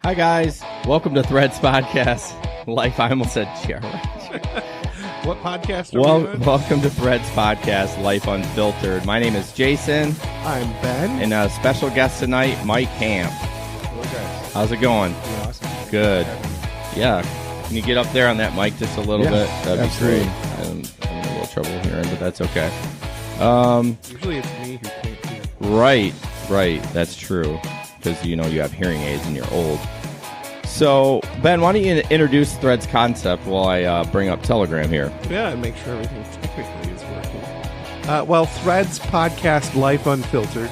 Hi, guys. Welcome to Threads Podcast. Life, I almost said GRH. What podcast are we on? Welcome to Threads Podcast, Life Unfiltered. My name is Jason. I'm Ben. And a special guest tonight, Mike Hamp. Hello, guys. How's it going? Awesome. Good. Yeah. Can you get up there on that mic just a little bit? That'd absolutely. be great. I'm having a little trouble hearing, but that's okay. Usually it's me who can't hear. Right. That's true. Because, you have hearing aids and you're old. So, Ben, why don't you introduce Threads concept while I bring up Telegram here? Yeah, and make sure everything technically is working. Threads Podcast Life Unfiltered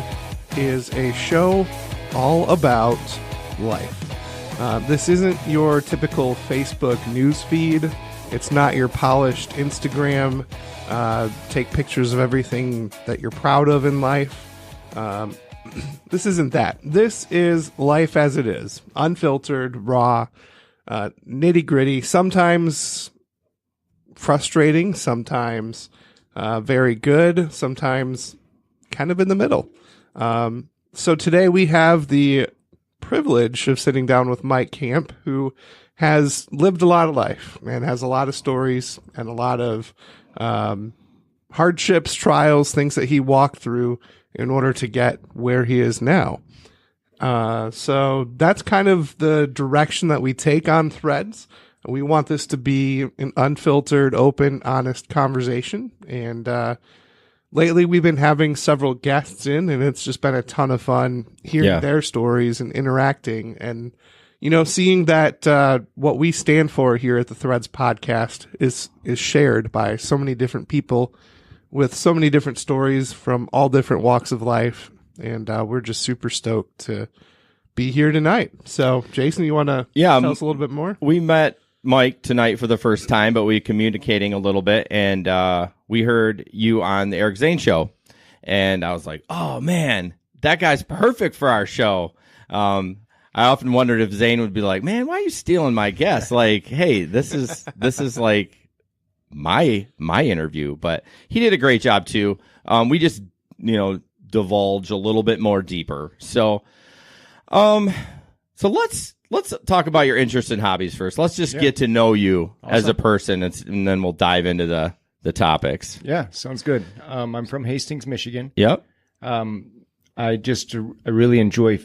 is a show all about life. This isn't your typical Facebook news feed. It's not your polished Instagram. Take pictures of everything that you're proud of in life. This isn't that. This is life as it is. Unfiltered, raw, nitty gritty, sometimes frustrating, sometimes very good, sometimes kind of in the middle. So today we have the privilege of sitting down with Mike Hamp, who has lived a lot of life and has a lot of stories and a lot of hardships, trials, things that he walked through in order to get where he is now. So that's kind of the direction that we take on Threads. We want this to be an unfiltered, open, honest conversation. And lately we've been having several guests in, and it's just been a ton of fun hearing their stories and interacting. And, seeing that what we stand for here at the Threads Podcast is shared by so many different people with so many different stories from all different walks of life. And we're just super stoked to be here tonight. So, Jason, you want to tell us a little bit more? We met Mike tonight for the first time, but we communicating a little bit. And we heard you on the Eric Zane show. And I was like, oh, man, that guy's perfect for our show. I often wondered if Zane would be like, man, why are you stealing my guest? Like, hey, this is like my interview, but he did a great job too. We just divulge a little bit more deeper. So let's talk about your interests and hobbies first. Let's just get to know you as a person, and then we'll dive into the topics. Yeah, sounds good. I'm from Hastings, Michigan. Yep. I really enjoy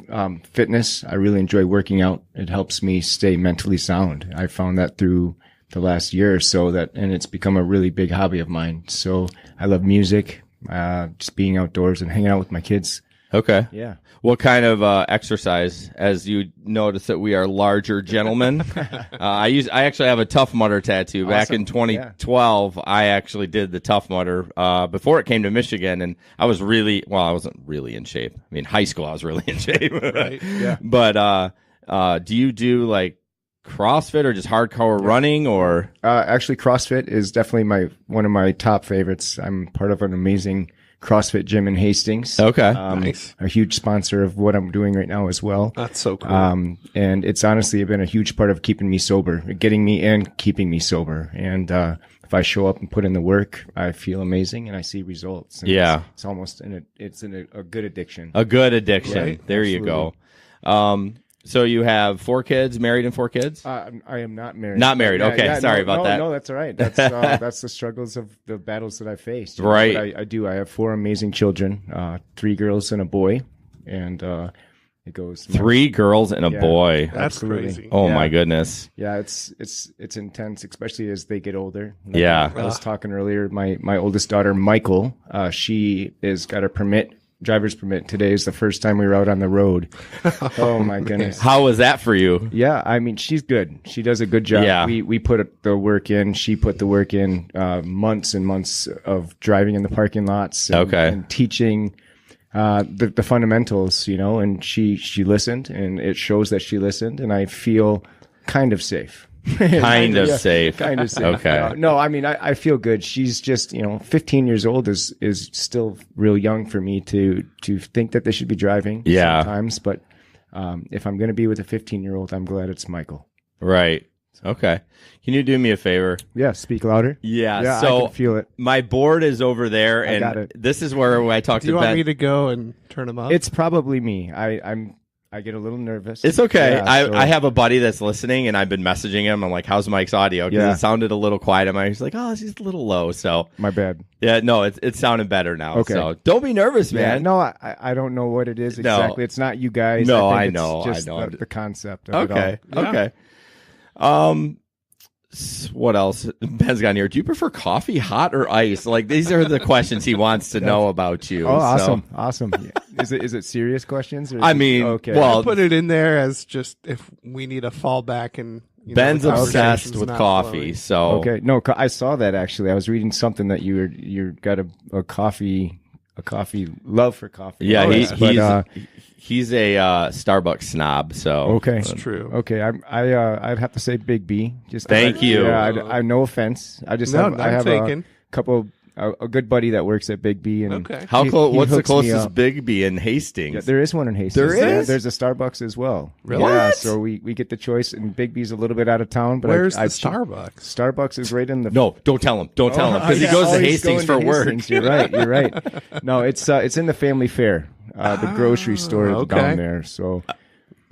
fitness. I really enjoy working out. It helps me stay mentally sound. I found that through the last year or so, and it's become a really big hobby of mine. So I love music, just being outdoors and hanging out with my kids. Okay. Yeah. What kind of exercise? As you notice that we are larger gentlemen. I actually have a Tough Mudder tattoo. Awesome. Back in 2012, I actually did the Tough Mudder before it came to Michigan, and I wasn't really in shape. I mean, high school I was really in shape. Right. Yeah. But do you do like CrossFit or just hardcore running, or? Actually, CrossFit is definitely one of my top favorites. I'm part of an amazing CrossFit gym in Hastings. Okay. Nice. A huge sponsor of what I'm doing right now as well. That's so cool. And it's honestly been a huge part of keeping me sober, getting me and keeping me sober. And if I show up and put in the work, I feel amazing and I see results. And it's almost a good addiction. A good addiction. Right? There Absolutely. You go. So you have 4 kids, married and 4 kids? I am not married. Not married. Okay. Sorry about that. No, that's all right. That's that's the struggles of the battles that I faced. Right. But I do. I have 4 amazing children, 3 girls and a boy, and it goes 3 girls and a boy. That's absolutely crazy. Oh my goodness. Yeah, it's intense, especially as they get older. Yeah. I was talking earlier. My oldest daughter, Michael, she has got a driver's permit. Today is the first time we were out on the road. Oh my goodness. How was that for you? Yeah, I mean, she's good. She does a good job. Yeah. We put the work in. She put the work in, months and months of driving in the parking lots and teaching the fundamentals, and she listened, and it shows that she listened, and I feel kind of safe. Kind of safe. Okay. No, I mean, I feel good. She's just, 15 years old is still real young for me to think that they should be driving sometimes. But if I'm going to be with a 15-year-old, I'm glad it's Michael. Right. Okay. Can you do me a favor? Yeah. Speak louder. Yeah. So So I can feel it. my board is over there, I got and it. this is where I talk Do you to want Ben. me to go and turn them up? It's probably me. I I get a little nervous. It's okay. Yeah, I have a buddy that's listening, and I've been messaging him. I'm like, "How's Mike's audio?" Because it sounded a little quiet. He's like, "Oh, it's just a little low." So my bad. Yeah, no, it sounded better now. Okay. So don't be nervous, man. Yeah, no, I don't know what it is exactly. No. It's not you guys. No, I I think know. It's just I know. The concept of Okay. it all. Okay. What else? Ben's got here. Do you prefer coffee, hot or ice? Like, these are the questions he wants to know about you. Oh, so. awesome. Yeah. Is it serious questions? Or I mean, okay. well, Put it in there as just if we need a fallback and Ben's the obsessed conversation's with not coffee. flowing. So Okay, no, I saw that actually. I was reading something that you got a coffee love for coffee. yeah, But, he's a Starbucks snob. So okay, It's true. Okay, I'd have to say Big B. Just Thank you. Yeah, I no offense. I just No, have, none I have taken. a couple. A good buddy that works at Big B, and Okay. How he- close? he What's the hooks me closest up. Big B in Hastings? Yeah, there is one in Hastings. There Yeah, is? there's a Starbucks as well. Really? Yeah, What? so we get the choice, and Big B's a little bit out of town. But Where's I the Starbucks? Starbucks is right in the. No, don't tell him. Don't tell him because he Yeah, goes to always Hastings going for to work. Hastings. You're right. No, it's in the Family Fair, the grocery store okay. down there. So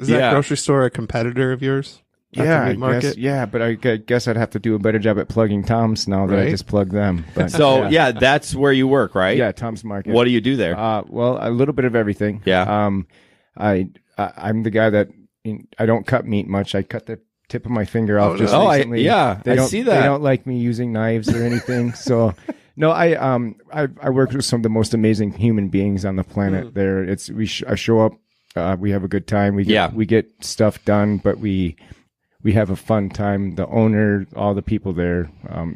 Is that Yeah. grocery store a competitor of yours? At yeah, the meat I market? guess, yeah, but I guess I'd have to do a better job at plugging Tom's now that I Right. just plug them. But So yeah, that's where you work, right? yeah, Tom's Market. What do you do there? Well, a little bit of everything. Yeah. I'm the guy that I don't cut meat much. I cut the tip of my finger off just no. recently. I don't, see that. They don't like me using knives or anything. So no, I work with some of the most amazing human beings on the planet. There, I show up. We have a good time. We get stuff done, but we have a fun time. The owner, all the people there,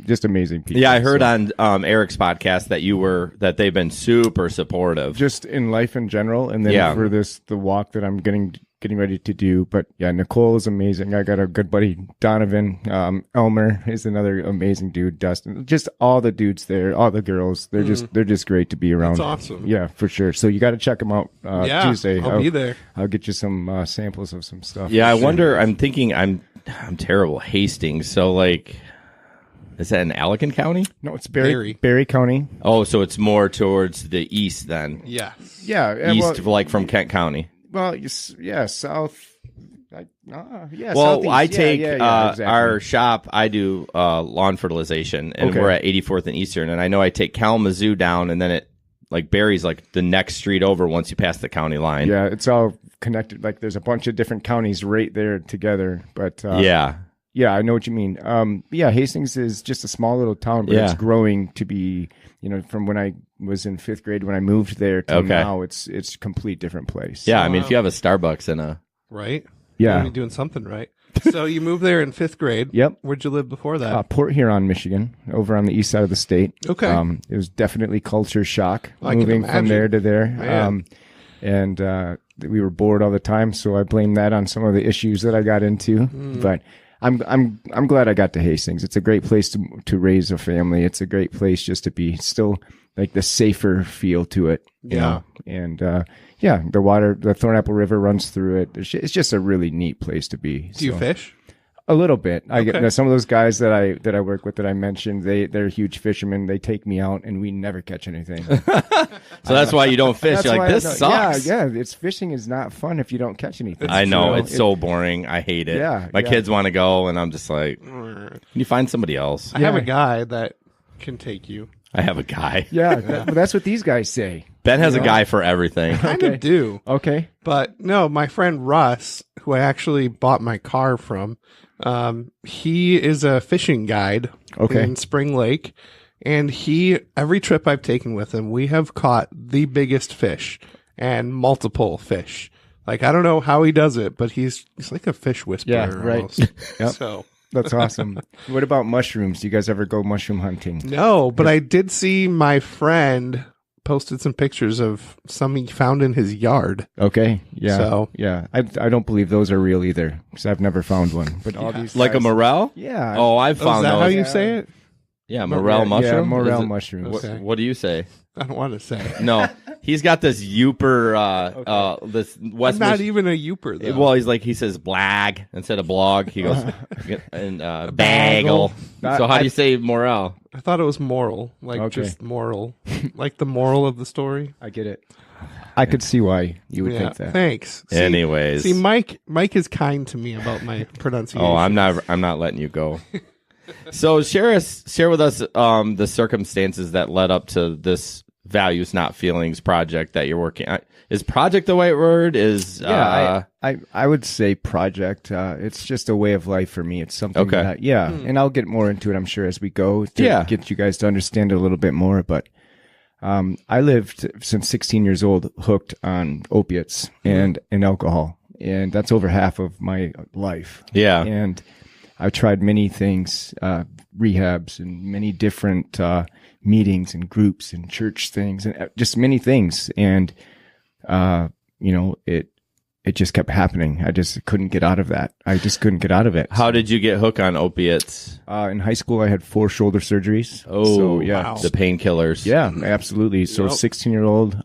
just amazing people. Yeah, I heard So, on Eric's podcast that they've been super supportive. just in life in general, and then for the walk that I'm getting ready to do. But yeah, Nicole is amazing. I got a good buddy, Donovan. Elmer is another amazing dude. Dustin, just all the dudes there, all the girls. They're just great to be around. That's awesome. Yeah, for sure. So you got to check them out. Tuesday. I'll be there. I'll get you some samples of some stuff. Yeah, I for sure. wonder. I'm thinking. I'm terrible. Hastings. So like, is that in Allegan County? No, it's Barry. Barry County. Oh, so it's more towards the east then. Yes. Yeah, East, like from Kent County. Well, yeah, south. Yeah. Well, southeast. I take exactly. our shop. I do lawn fertilization, and Okay. we're at 84th and Eastern. And I know I take Kalamazoo down, and then it like Barry's like the next street over once you pass the county line. Yeah, it's all connected. Like there's a bunch of different counties right there together. But Yeah. yeah, I know what you mean. Yeah, Hastings is just a small little town, but Yeah. it's growing to be. From when I was in 5th grade when I moved there to Okay. now, it's a complete different place. Yeah. I mean, if you have a Starbucks and a Right? Yeah. You're doing something right. So you moved there in 5th grade. Yep. Where'd you live before that? Port Huron, Michigan, over on the east side of the state. Okay. It was definitely culture shock I can moving from imagine. there to there. Man. And we were bored all the time, so I blame that on some of the issues that I got into. But I'm glad I got to Hastings. It's a great place to raise a family. It's a great place just to be still like the safer feel to it. you know? And the Thornapple River runs through it. It's just a really neat place to be. Do you fish? A little bit. I Okay. get some of those guys that I work with that I mentioned. They're huge fishermen. They take me out and we never catch anything. so that's why you don't fish. That's You're why like, I this don't- sucks. Yeah. It's fishing is not fun if you don't catch anything. I know. So It's so boring. I hate it. Yeah, My yeah. kids want to go, and I'm just like, can you find somebody else? I have a guy that can take you. I have a guy. Yeah, but that's what these guys say. Ben has a guy for everything. Kind of do. Okay. But no, my friend Russ, who I actually bought my car from, he is a fishing guide in Spring Lake. And every trip I've taken with him, we have caught the biggest fish and multiple fish. Like, I don't know how he does it, but he's like a fish whisperer. Yeah, right. Almost. Yep. So, That's awesome. What about mushrooms? Do you guys ever go mushroom hunting? no, but I did see my friend posted some pictures of some he found in his yard. Okay. Yeah. So- yeah, I don't believe those are real either because I've never found one. But all these Like a guys- morel? Yeah. Oh, I've Is found that those. how you say it? Yeah, morel Yeah, mushroom. morel Is it- mushrooms. Okay. What do you say? I don't want to say. No, he's got this Youper. This West. I'm not even a Youper, though. Well, he says blag instead of blog. He goes and bagel. So how do you say morel? I thought it was moral, like Okay. just moral, like the moral of the story. I get it. I could see why you would think that. Thanks. Anyways. See, Mike is kind to me about my pronunciation. Oh, I'm not letting you go. So share with us the circumstances that led up to this Values Not Feelings project that you're working on. Is project the right word? I would say project. It's just a way of life for me. It's something that, and I'll get more into it, I'm sure, as we go to get you guys to understand it a little bit more. But I lived since 16 years old hooked on opiates and alcohol, and that's over half of my life. Yeah. And I've tried many things, rehabs and many different meetings and groups and church things and just many things. And, it just kept happening. I just couldn't get out of that. I just couldn't get out of it. How did you get hooked on opiates? In high school, I had 4 shoulder surgeries. Oh, so, yeah. Wow. The painkillers. Yeah, absolutely. So 16-year-old,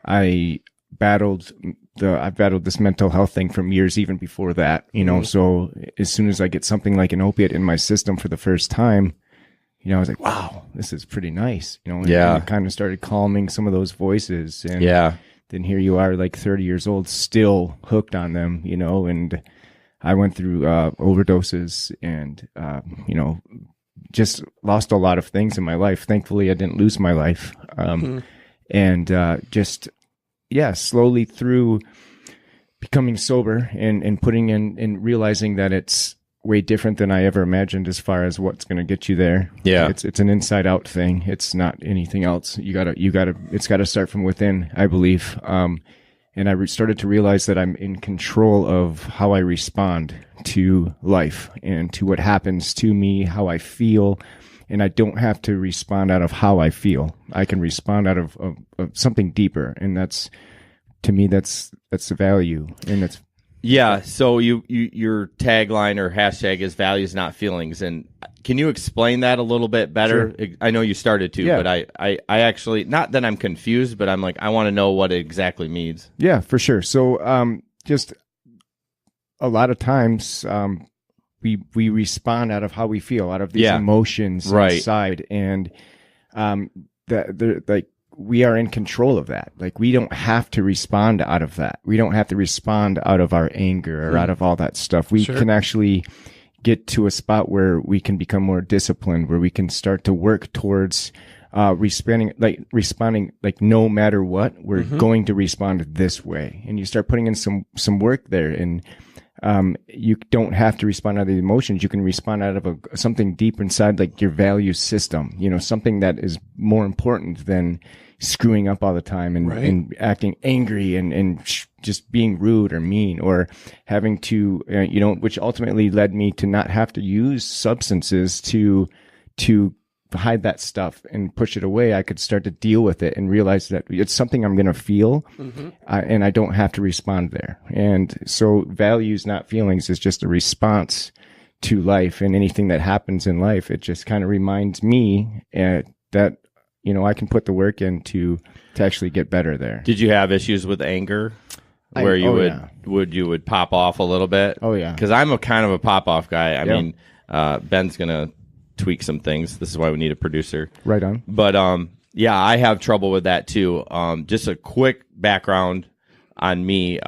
I battled this mental health thing from years even before that, so as soon as I get something like an opiate in my system for the first time, I was like, wow, this is pretty nice, and it kind of started calming some of those voices. And then here you are, like 30 years old, still hooked on them, and I went through overdoses and, just lost a lot of things in my life. Thankfully, I didn't lose my life. And slowly through becoming sober and putting in and realizing that it's way different than I ever imagined as far as what's going to get you there. Yeah. It's an inside out thing. It's not anything else. It's gotta start from within, I believe. And I started to realize that I'm in control of how I respond to life and to what happens to me, how I feel. And I don't have to respond out of how I feel. I can respond out of something deeper. And that's, to me, that's the value. And that's, yeah. So your tagline or hashtag is Values Not Feelings. And can you explain that a little bit better? Sure. I know you started to, but I actually, not that I'm confused, but I'm like, I want to know what it exactly means. Yeah, for sure. So, just a lot of times, we respond out of how we feel, out of these emotions inside. And, we are in control of that. Like, we don't have to respond out of that. We don't have to respond out of our anger or out of all that stuff. We can actually get to a spot where we can become more disciplined, where we can start to work towards responding like no matter what, we're going to respond this way. And you start putting in some work there, and you don't have to respond out of the emotions. You can respond out of something deep inside, like your value system, something that is more important than screwing up all the time and acting angry and just being rude or mean, or having to, which ultimately led me to not have to use substances to hide that stuff and push it away. I could start to deal with it and realize that it's something I'm going to feel, and I don't have to respond there. And so Values Not Feelings is just a response to life and anything that happens in life. It just kind of reminds me that, I can put the work in to actually get better there. Did you have issues with anger where you would pop off a little bit? Oh yeah. Because I'm a kind of a pop off guy. I mean, Ben's going to tweak some things. This is why we need a producer. Right on. But I have trouble with that too. Just a quick background on me.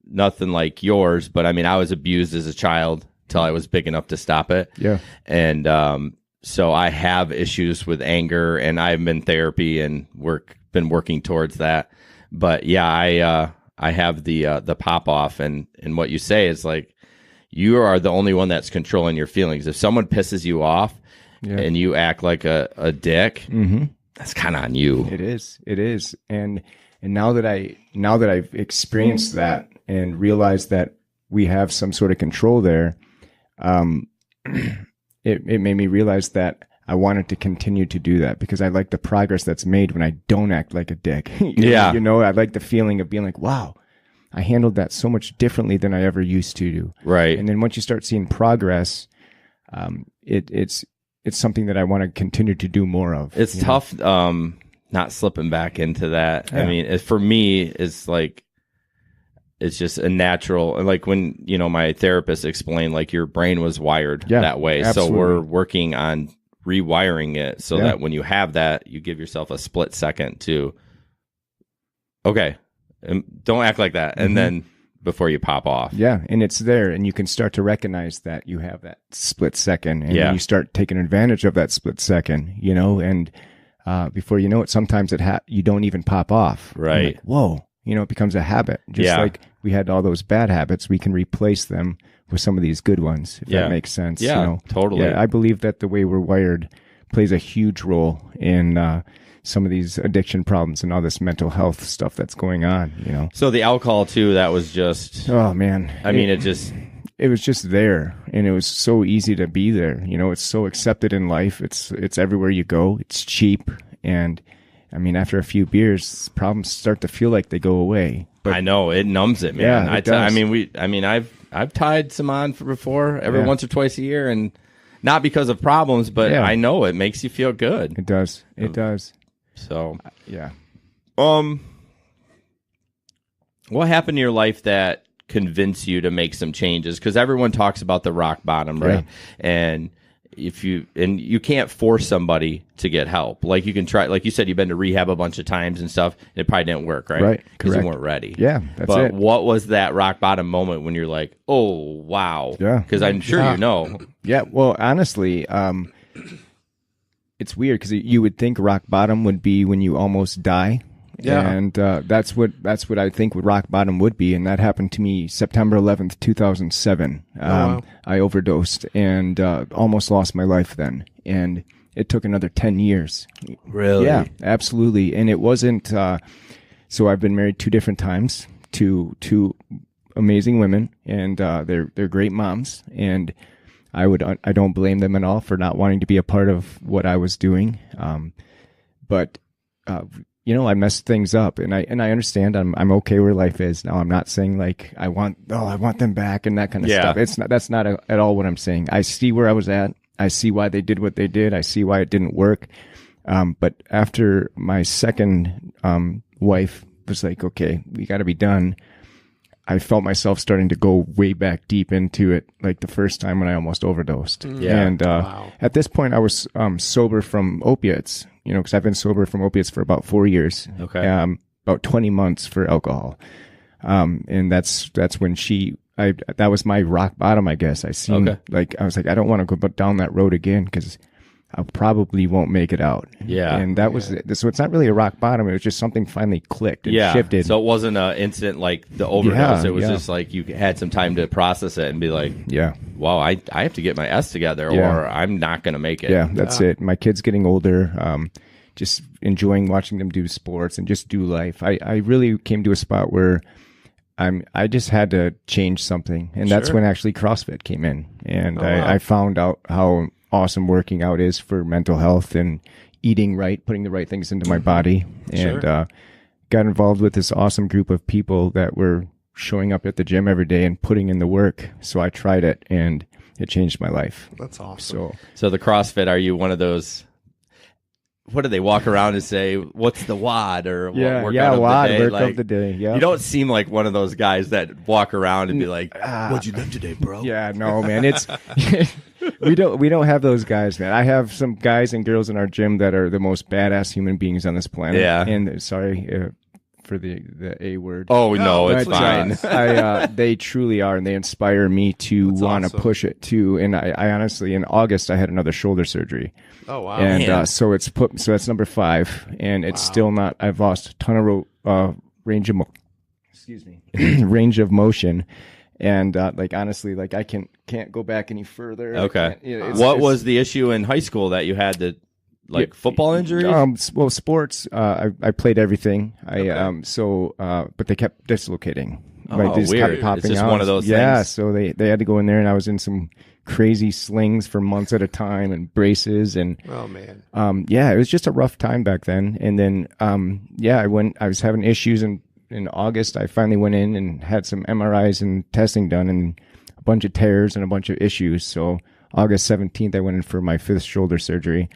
Nothing like yours, but I mean, I was abused as a child till I was big enough to stop it. Yeah. And so I have issues with anger, and I've been in therapy and been working towards that. But yeah, I have the pop off, and what you say is like, you are the only one that's controlling your feelings. If someone pisses you off and you act like a dick, that's kind of on you. It is. And now that I've experienced that and realized that we have some sort of control there, it made me realize that I wanted to continue to do that because I like the progress that's made when I don't act like a dick. I like the feeling of being like, wow, I handled that so much differently than I ever used to do. Right. And then once you start seeing progress, it's something that I want to continue to do more of. It's tough, not slipping back into that. Yeah. I mean, for me, it's like, it's just a natural, like when, my therapist explained, like your brain was wired that way. Absolutely. So we're working on rewiring it so that when you have that, you give yourself a split second to Okay. Don't act like that. And then before you pop off. Yeah, and it's there, and you can start to recognize that you have that split second, and Yeah. you start taking advantage of that split second, and before you know it, sometimes you don't even pop off. Right. Like, whoa, it becomes a habit. Just Yeah. like we had all those bad habits, we can replace them with some of these good ones, if Yeah. that makes sense. Yeah, totally. Yeah, I believe that the way we're wired plays a huge role in some of these addiction problems and all this mental health stuff that's going on. So the alcohol too, that was just, Oh man, I mean, it just, it was just there, and it was so easy to be there. It's so accepted in life. It's everywhere you go. It's cheap, and I mean, after a few beers, problems start to feel like they go away. But I know it numbs it, man. Yeah, it does. I've tied some on before every Yeah. once or twice a year, and not because of problems, but Yeah. I know it makes you feel good. it does. It does. So, Yeah. what happened in your life that convinced you to make some changes? Because everyone talks about the rock bottom, right? Yeah. And you can't force somebody to get help. Like you can try, like you said, you've been to rehab a bunch of times and stuff, and it probably didn't work, right? Right, Because you correct. weren't ready. Yeah, that's but it. what was that rock bottom moment when you're like, oh wow? Yeah. Because I'm sure Yeah. you know. Yeah. Well, honestly, it's weird because you would think rock bottom would be when you almost die. Yeah. And that's what I think what rock bottom would be, and that happened to me September 11th, 2007. wow. I overdosed and almost lost my life then, and it took another 10 years. Really? Yeah, absolutely. And it wasn't. So I've been married 2 different times to 2 amazing women, and they're great moms, and I don't blame them at all for not wanting to be a part of what I was doing. But I messed things up, and I understand. I'm okay where life is now. I'm not saying like I want them back and that kind of Yeah. stuff. That's not at all what I'm saying. I see where I was at. I see why they did what they did. I see why it didn't work. But after my second wife was like, okay, we got to be done, I felt myself starting to go way back deep into it, like the first time when I almost overdosed. Yeah. And Wow. at this point, I was sober from opiates, because I've been sober from opiates for about 4 years. Okay. About 20 months for alcohol. And that's when that was my rock bottom, I guess. I was like, I don't want to go down that road again because I probably won't make it out. Yeah. And that was it. So it's not really a rock bottom. It was just something finally clicked and Yeah. shifted. So it wasn't an incident like the overdose. Yeah, It was yeah. just like you had some time to process it and be like, yeah. wow, I have to get my S together Yeah. or I'm not going to make it. Yeah, that's it. My kids getting older, just enjoying watching them do sports and just do life. I really came to a spot where I just had to change something, and that's Sure. when actually CrossFit came in, and wow. I found out how awesome working out is for mental health and eating right, putting the right things into my body, and Sure. got involved with this awesome group of people that were showing up at the gym every day and putting in the work. So I tried it, and it changed my life. That's awesome. So the CrossFit, are you one of those? What do they walk around and say? What's the WOD or workout of the day? Work of the day. Yeah, You don't seem like one of those guys that walk around and be like, What'd you live today, bro? Yeah, no, man. It's we don't have those guys, man. I have some guys and girls in our gym that are the most badass human beings on this planet. Yeah. And sorry for the A word. oh no, it's But, fine. They truly are, and they inspire me to That's want to awesome. push it too. And I honestly, in August, I had another shoulder surgery, Oh wow. and man. so that's number 5, and it's still not. I've lost a ton of range of range of motion. And like honestly, like I can't go back any further. Okay. It's What just- was the issue in high school that you had to, like football injuries? Well, sports. I played everything. But they kept dislocating. Oh, they just weird. kept popping It's just out. one of those Yeah. things. So they had to go in there, and I was in some crazy slings for months at a time and braces, and Oh man. it was just a rough time back then. And then I was having issues in August. I finally went in and had some MRIs and testing done, and a bunch of tears and a bunch of issues. So August 17th, I went in for my 5th shoulder surgery.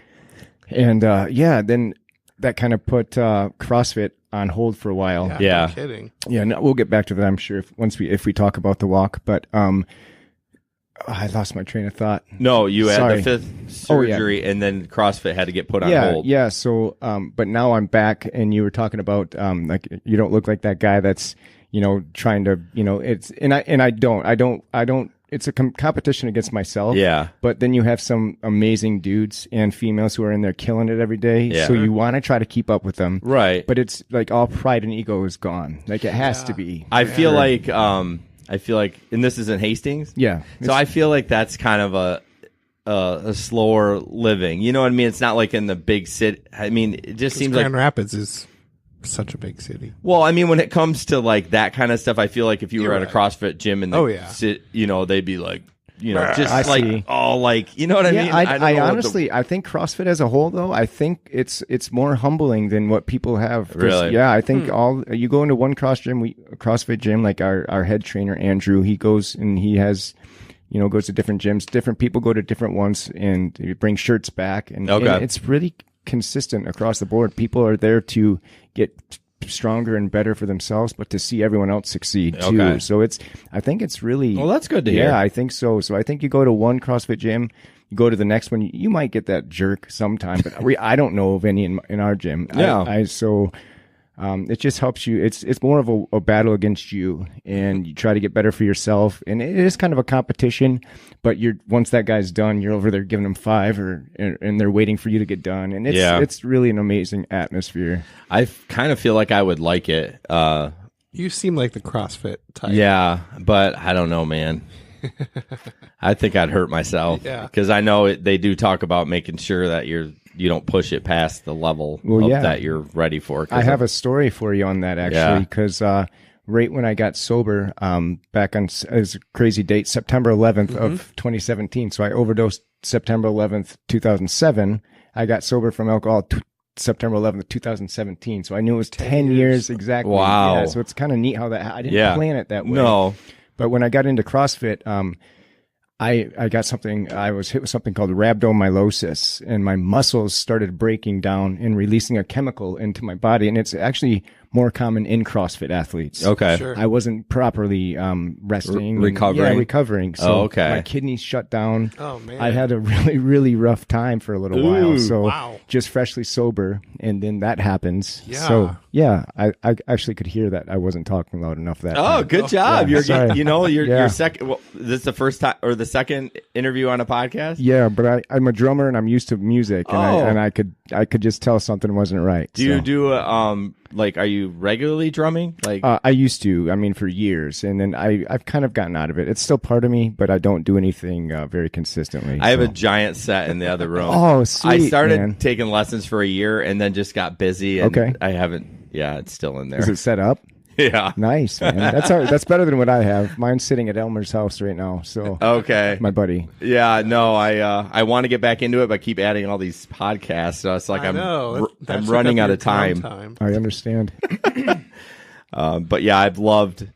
And then that kind of put CrossFit on hold for a while. Yeah. No kidding. Yeah, no, we'll get back to that, I'm sure, if we talk about the walk. But I lost my train of thought. No, you had Sorry. the fifth surgery, and then CrossFit had to get put on hold. Yeah. So, but now I'm back, and you were talking about like you don't look like that guy that's trying to it's and I don't. It's a competition against myself. Yeah. But then you have some amazing dudes and females who are in there killing it every day. Yeah. So you want to try to keep up with them. Right. But it's like all pride and ego is gone. Like it has to be. I feel like, and this is in Hastings. Yeah. So I feel like that's kind of a slower living. You know what I mean? It's not like in the big city. I mean, it just seems Grand like Rapids is such a big city. Well, I mean, when it comes to like that kind of stuff, I feel like if you were at a right. CrossFit gym and they'd be like, just I like see. all like, you know what I mean? I don't know honestly, I think CrossFit as a whole, though, I think it's more humbling than what people have. 'Cause, Really? Yeah, I think you go into one CrossFit gym, like our head trainer Andrew, he goes and he has. Goes to different gyms. Different people go to different ones, and you bring shirts back, and it's really consistent across the board. People are there to get stronger and better for themselves, but to see everyone else succeed too. Okay. So I think it's really, well, that's good to hear. Yeah, I think so. So I think you go to one CrossFit gym, you go to the next one, you might get that jerk sometime, but I don't know of any in our gym. Yeah. It just helps you. It's more of a battle against you, and you try to get better for yourself. And it is kind of a competition, but once that guy's done, you're over there giving him 5, and they're waiting for you to get done. And it's really an amazing atmosphere. I kind of feel like I would like it. You seem like the CrossFit type. Yeah, but I don't know, man. I think I'd hurt myself. Yeah. Because I know they do talk about making sure that you don't push it past the level that you're ready for. I have a story for you on that, actually, because right when I got sober, back on it was a crazy date, September 11th of 2017. So I overdosed September 11th, 2007. I got sober from alcohol September 11th, 2017. So I knew it was 10 years exactly. Wow. Yeah, so it's kind of neat how I didn't plan it that way. No. But when I got into CrossFit, I got something. I was hit with something called rhabdomyolysis, and my muscles started breaking down and releasing a chemical into my body. And it's actually more common in CrossFit athletes. Okay. Sure. I wasn't properly resting, recovering. So okay. my kidneys shut down. Oh man, I had a really, really rough time for a little while. So wow. just freshly sober, and then that happens. Yeah. So yeah, I actually could hear that I wasn't talking loud enough that time. Oh, good job. Yeah, You're sorry. your second. Well, this is the first time or the second interview on a podcast. Yeah, but I'm a drummer and I'm used to music, and I could just tell something wasn't right. Do you do are you regularly drumming? Like I used to. I mean, for years, and then I've kind of gotten out of it. It's still part of me, but I don't do anything very consistently. I have a giant set in the other room. Oh, sweet, I started man. taking lessons for a year and then just got busy. And Okay. I haven't. Yeah, it's still in there. Is it set up? Yeah. Nice, man. That's better than what I have. Mine's sitting at Elmer's house right now. So Okay. my buddy. Yeah, no, I want to get back into it, but I keep adding all these podcasts, so it's like I'm running out of time. I understand. But yeah, I've loved.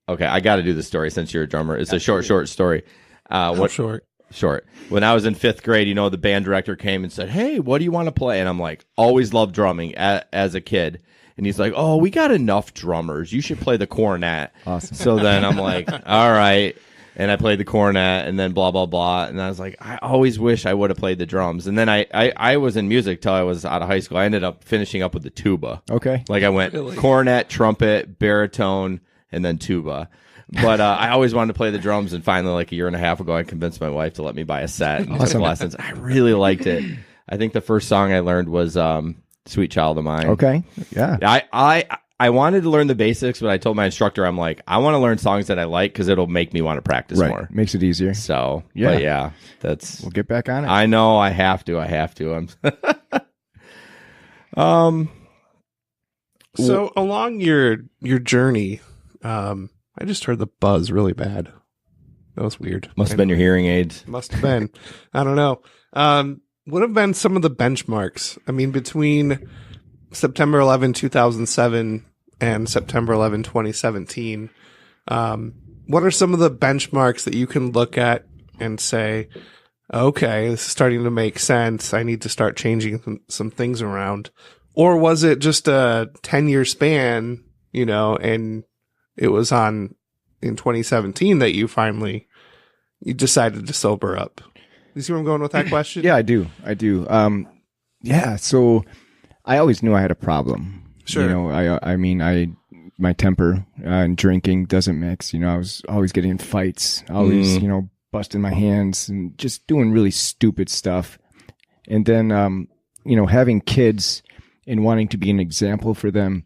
Okay, I got to do the story since you're a drummer. It's a short story. How short? Short. When I was in 5th grade, the band director came and said, "Hey, what do you want to play?" And I'm like, always loved drumming as a kid. And he's like, "Oh, we got enough drummers. You should play the cornet." Awesome. So then I'm like, "All right." And I played the cornet, and then blah, blah, blah. And I was like, I always wish I would have played the drums. And then I was in music till I was out of high school. I ended up finishing up with the tuba. Okay. Like I went cornet, trumpet, baritone, and then tuba. But I always wanted to play the drums, and finally, like a year and a half ago, I convinced my wife to let me buy a set and took lessons. I really liked it. I think the first song I learned was "Sweet Child of Mine." Okay. Yeah. I wanted to learn the basics, but I told my instructor, I'm like, I want to learn songs that I like because it'll make me want to practice more. Makes it easier. So, Yeah. but yeah, that's. We'll get back on it. I know I have to. So along your journey, I just heard the buzz really bad. That was weird. Must have been your hearing aids. Must have been. I don't know. What have been some of the benchmarks? I mean, between September 11, 2007 and September 11, 2017, what are some of the benchmarks that you can look at and say, okay, this is starting to make sense. I need to start changing some things around. Or was it just a 10-year span, and it was in 2017 that you finally, you decided to sober up? You see where I'm going with that question? Yeah, I do. Yeah, so I always knew I had a problem. Sure. You know, my temper and drinking doesn't mix. You know, I was always getting in fights, always, you know, busting my hands and just doing really stupid stuff. And then, you know, having kids and wanting to be an example for them,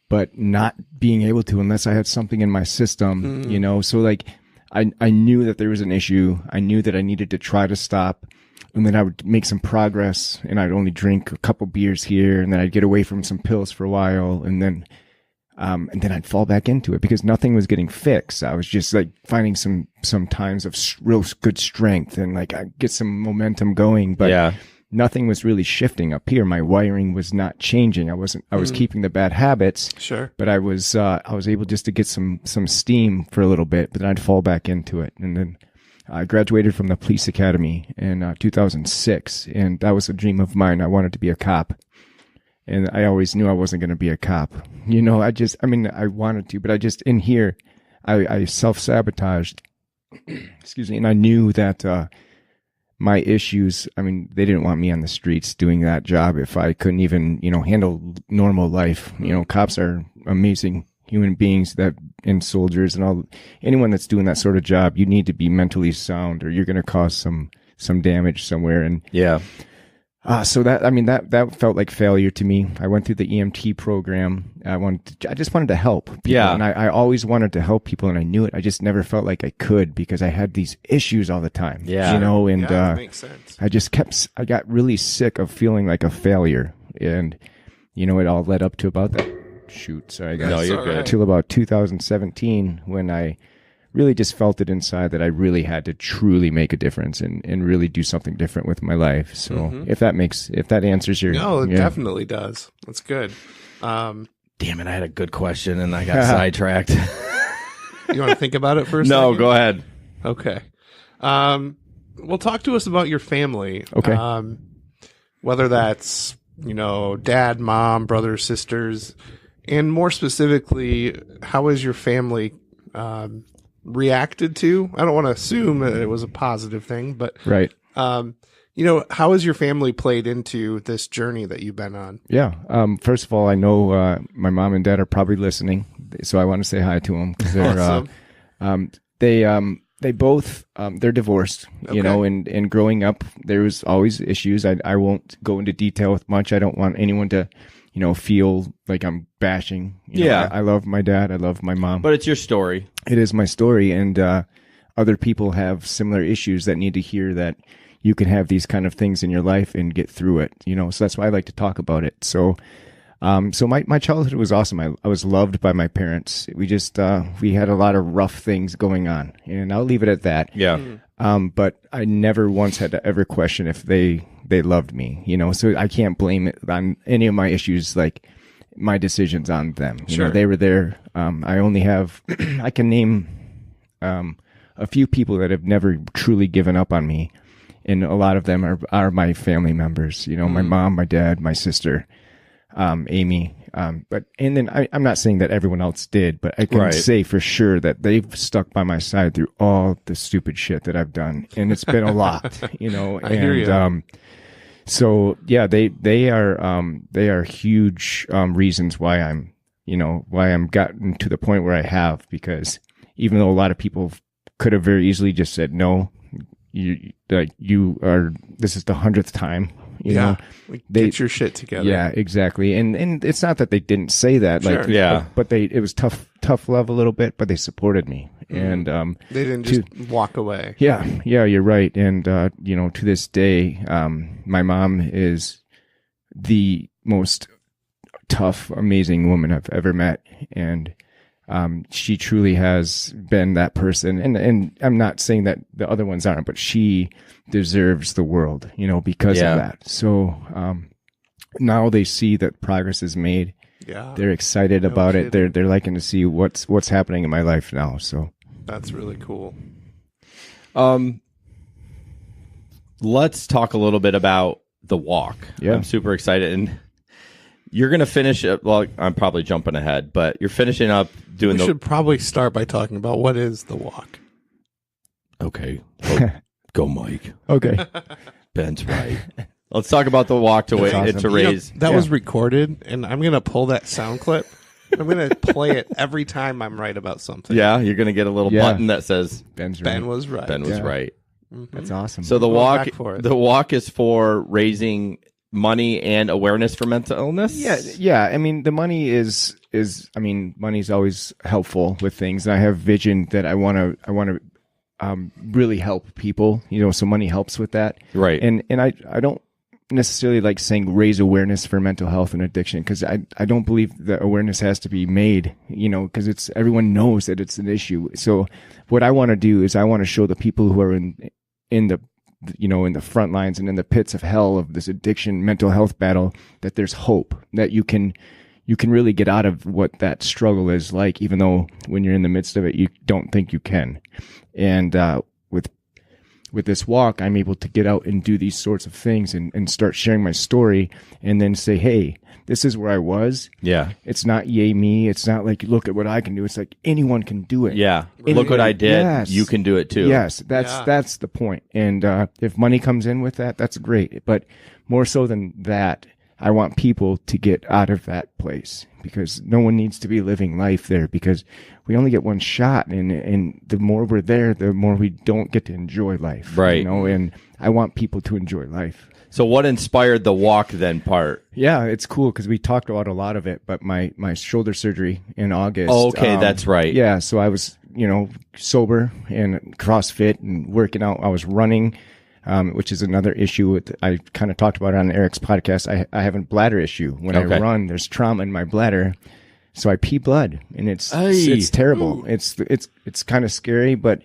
but not being able to unless I had something in my system, you know. So like I knew that there was an issue. I knew that I needed to try to stop, and then I would make some progress, and I'd only drink a couple beers here, and then I'd get away from some pills for a while, and then I'd fall back into it because nothing was getting fixed. I was just like finding some times of real good strength and like I get some momentum going, but nothing was really shifting up here. My wiring was not changing. I was keeping the bad habits. Sure. But I was able just to get some steam for a little bit, but then I'd fall back into it. And then I graduated from the police academy in 2006, and that was a dream of mine. I wanted to be a cop. And I always knew I wasn't going to be a cop. You know, I wanted to, but in here, I self-sabotaged. Excuse me. And I knew that my issues, I mean, they didn't want me on the streets doing that job if I couldn't even, you know, handle normal life. You know, cops are amazing human beings and soldiers and anyone that's doing that sort of job, you need to be mentally sound or you're going to cause some damage somewhere. And so that felt like failure to me. I went through the EMT program. I just wanted to help people. Yeah. And I always wanted to help people, and I knew it. I just never felt like I could because I had these issues all the time. Yeah. You know, and that makes sense. I got really sick of feeling like a failure. And, you know, it all led up to about that. Shoot, sorry guys. No, you're good. Until about 2017 when I really just felt it inside that I really had to truly make a difference and really do something different with my life. So if that answers your... No, it definitely does. That's good. Damn it, I had a good question and I got sidetracked. You want to think about it for a second? No, go ahead. Okay. Well, talk to us about your family. Okay. Whether that's, you know, dad, mom, brothers, sisters, and more specifically, how has your family reacted to? I don't want to assume that it was a positive thing, but right. You know, how has your family played into this journey that you've been on? Yeah. First of all, I know my mom and dad are probably listening, so I want to say hi to them because they're awesome. They both they're divorced, you know, and growing up there was always issues. I won't go into detail with much. I don't want anyone to, you know, feel like I'm bashing. You know, I love my dad. I love my mom. But it's your story. It is my story, and other people have similar issues that need to hear that you can have these kind of things in your life and get through it. You know, so that's why I like to talk about it. So, my childhood was awesome. I was loved by my parents. We just we had a lot of rough things going on, and I'll leave it at that. Yeah. But I never once had to ever question if they loved me, you know, so I can't blame it on any of my issues, like my decisions on them. You know, they were there. I only have, I can name a few people that have never truly given up on me. And a lot of them are my family members, you know, my mom, my dad, my sister, Amy. And then I'm not saying that everyone else did, but I can say for sure that they've stuck by my side through all the stupid shit that I've done. And it's been a lot, you know, I hear you. So yeah, they are huge, reasons why I'm gotten to the point where I have, because even though a lot of people could have very easily just said, no, this is the 100th time. You know, get your shit together. Yeah, exactly. And it's not that they didn't say that, but it was tough love a little bit, but they supported me. And they didn't just walk away. Yeah, you're right. And you know, to this day, my mom is the most tough, amazing woman I've ever met, and she truly has been that person. And I'm not saying that the other ones aren't, but she deserves the world, you know, because of that. So now they see that progress is made. Yeah, they're excited about it. They're liking to see what's happening in my life now. So that's really cool. Let's talk a little bit about the walk. Yeah, I'm super excited, and you're going to finish it. Well, I'm probably jumping ahead, but you're finishing up doing We should probably start by talking about what is the walk. Okay. Go, Mike. Okay. Ben's right. Let's talk about the walk to awesome. to raise. That was recorded, and I'm going to pull that sound clip. I'm going to play it every time I'm right about something. Yeah, you're going to get a little button that says Ben was right. Ben was right. That's awesome. So the walk is for raising money and awareness for mental illness. Yeah. I mean, the money is money's always helpful with things, and I have vision that I want to really help people. So money helps with that. Right. And I don't necessarily like saying raise awareness for mental health and addiction, because I don't believe that awareness has to be made, because it's everyone knows that it's an issue. So what I want to do is I want to show the people who are in the in the front lines and in the pits of hell of this addiction mental health battle that there's hope, that you can really get out of what that struggle is like, even though when you're in the midst of it you don't think you can. And with this walk, I'm able to get out and do these sorts of things and start sharing my story, and then say, hey, this is where I was. Yeah. It's not yay me. It's not like, look at what I can do. It's like anyone can do it. Yeah. Look what I did. Yes. You can do it too. Yes. That's the point. And if money comes in with that, that's great. But more so than that, I want people to get out of that place, because no one needs to be living life there, because we only get one shot, and the more we're there, the more we don't get to enjoy life. Right. And I want people to enjoy life. So what inspired the walk then part? Yeah, it's cool because we talked about a lot of it, but my shoulder surgery in August. Oh, okay, that's right. Yeah, so I was, sober and CrossFit and working out. I was running. Which is another issue I kind of talked about on Eric's podcast. I have a bladder issue. When I run, there's trauma in my bladder, so I pee blood, and it's terrible. Ooh. It's kind of scary, but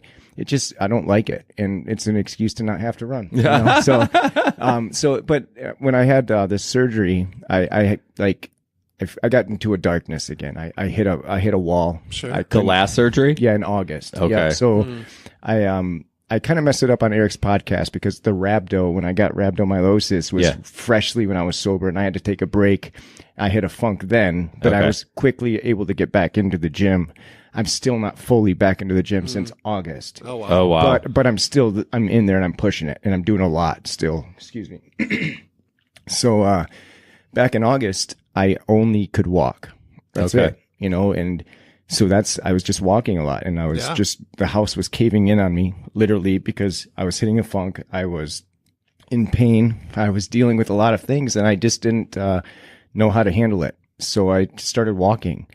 I don't like it, and it's an excuse to not have to run. But when I had this surgery, I got into a darkness again. I hit a wall. Sure. The last surgery? Yeah, in August. Okay. Yeah, so I kind of messed it up on Eric's podcast, because the when I got rhabdomyolysis was freshly when I was sober, and I had to take a break. I hit a funk then, but I was quickly able to get back into the gym. I'm still not fully back into the gym since August. Oh, wow. Oh, wow. But I'm in there, and I'm pushing it, and I'm doing a lot still. Excuse me. So, back in August, I only could walk. That's it, and so I was just walking a lot, and I was the house was caving in on me, literally, because I was hitting a funk. I was in pain. I was dealing with a lot of things, and I just didn't know how to handle it. So I started walking,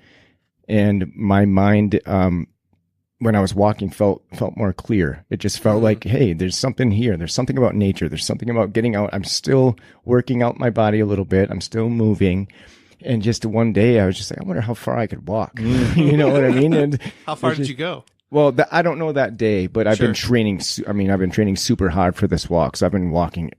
and my mind, when I was walking, felt more clear. It just felt like, hey, there's something here. There's something about nature. There's something about getting out. I'm still working out my body a little bit. I'm still moving. And just one day, I was just like, I wonder how far I could walk. You know what I mean? And how far did you go? Well, I don't know that day, but I've been training. I've been training super hard for this walk. So I've been walking,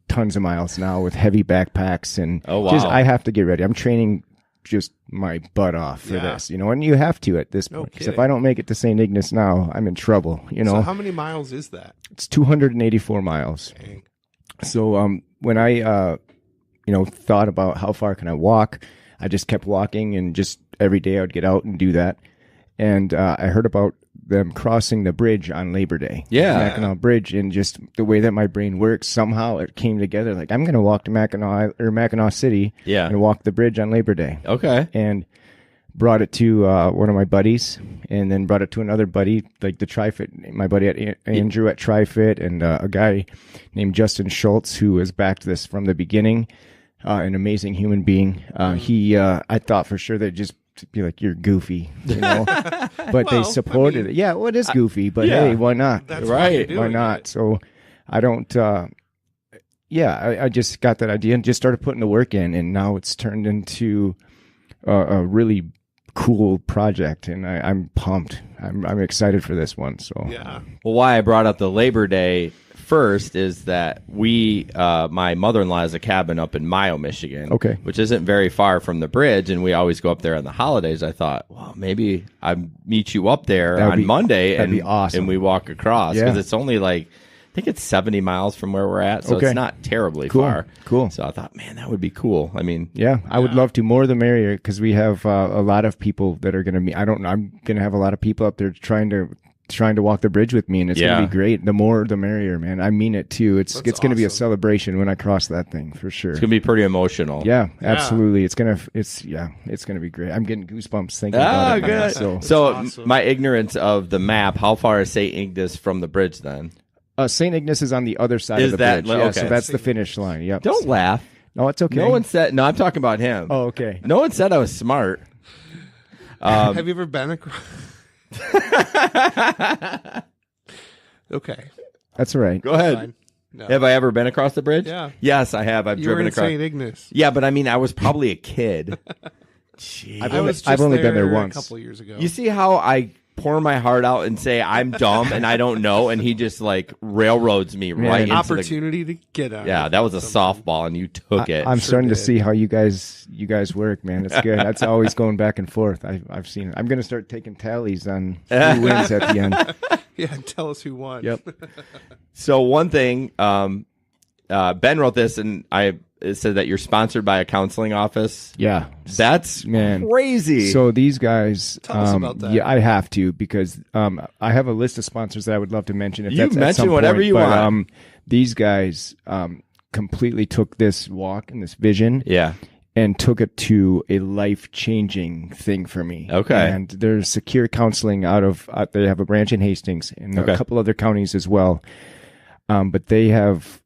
tons of miles now with heavy backpacks. And I have to get ready. I'm training just my butt off for this, and you have to at this point. Because if I don't make it to St. Ignace now, I'm in trouble, So how many miles is that? It's 284 miles. Dang. So when I thought about how far can I walk, I just kept walking, and just every day I would get out and do that. And I heard about them crossing the bridge on Labor Day. Yeah. Mackinac Bridge, and just the way that my brain works, somehow it came together. Like, I'm going to walk to Mackinac City and walk the bridge on Labor Day. Okay. And brought it to one of my buddies, and then brought it to another buddy, like the TriFit, my buddy Andrew at TriFit, and a guy named Justin Schultz, who has backed this from the beginning. An amazing human being. I thought for sure they'd just be like, you're goofy, but they supported it. Yeah, well, it is goofy, but hey, why not? That's right. Why not? So I don't, I just got that idea and just started putting the work in, and now it's turned into a really cool project, and I'm pumped. I'm excited for this one. So well, why I brought up the Labor Day first is that my mother-in-law has a cabin up in Mayo, Michigan, which isn't very far from the bridge, and we always go up there on the holidays. I thought, well, maybe I meet you up there on Monday, that'd be awesome. and we walk across, because it's only like, I think it's 70 miles from where we're at, so it's not terribly far. Cool. So I thought, man, that would be cool. I mean, I would love to. More the merrier, because we have a lot of people that are going to meet. I'm going to have a lot of people up there trying to trying to walk the bridge with me, and it's going Yeah. to be great. The more, the merrier, man. I mean it too. It's going to be a awesome. celebration when I cross that thing for sure. It's gonna be pretty emotional. Yeah, absolutely. It's gonna be great. I'm getting goosebumps thinking about it. Man. Good. So, So awesome. my ignorance of the map, how far is St. Ignace from the bridge then? St. Ignace is on the other side Is of the that- bridge. Yeah, okay. so that's the finish line. Yep. Don't laugh. No, it's okay. No one said. No, I'm talking about him. Oh, okay. No one said I was smart. Have you ever been across? Okay. That's all right. Go ahead. Fine. No. Have I ever been across the bridge? Yeah. Yes, I have. I've You were driven in across. St. Ignace. Yeah, but I mean, I was probably a kid. Jeez. I've only been there a once. couple years ago. You see how I pour my heart out and say I'm dumb and I don't know, and he just like railroads me right into the. opportunity to get out. Yeah, that was a softball, and you took it. I'm starting to did. see how you guys work, man. It's good. That's always going back and forth. I've seen it. I'm going to start taking tallies on who wins at the end. Yeah, tell us who won. Yep. So one thing, Ben wrote this, and it said that you're sponsored by a counseling office. Yeah. That's Man. crazy. So these guys, Tell us about that. yeah, I have to because I have a list of sponsors that I would love to mention. If You that's at mention some whatever point, you but, want. These guys completely took this walk and this vision yeah. and took it to a life-changing thing for me. Okay. And there's secure counseling they have a branch in Hastings and Okay. a couple other counties as well. But they have.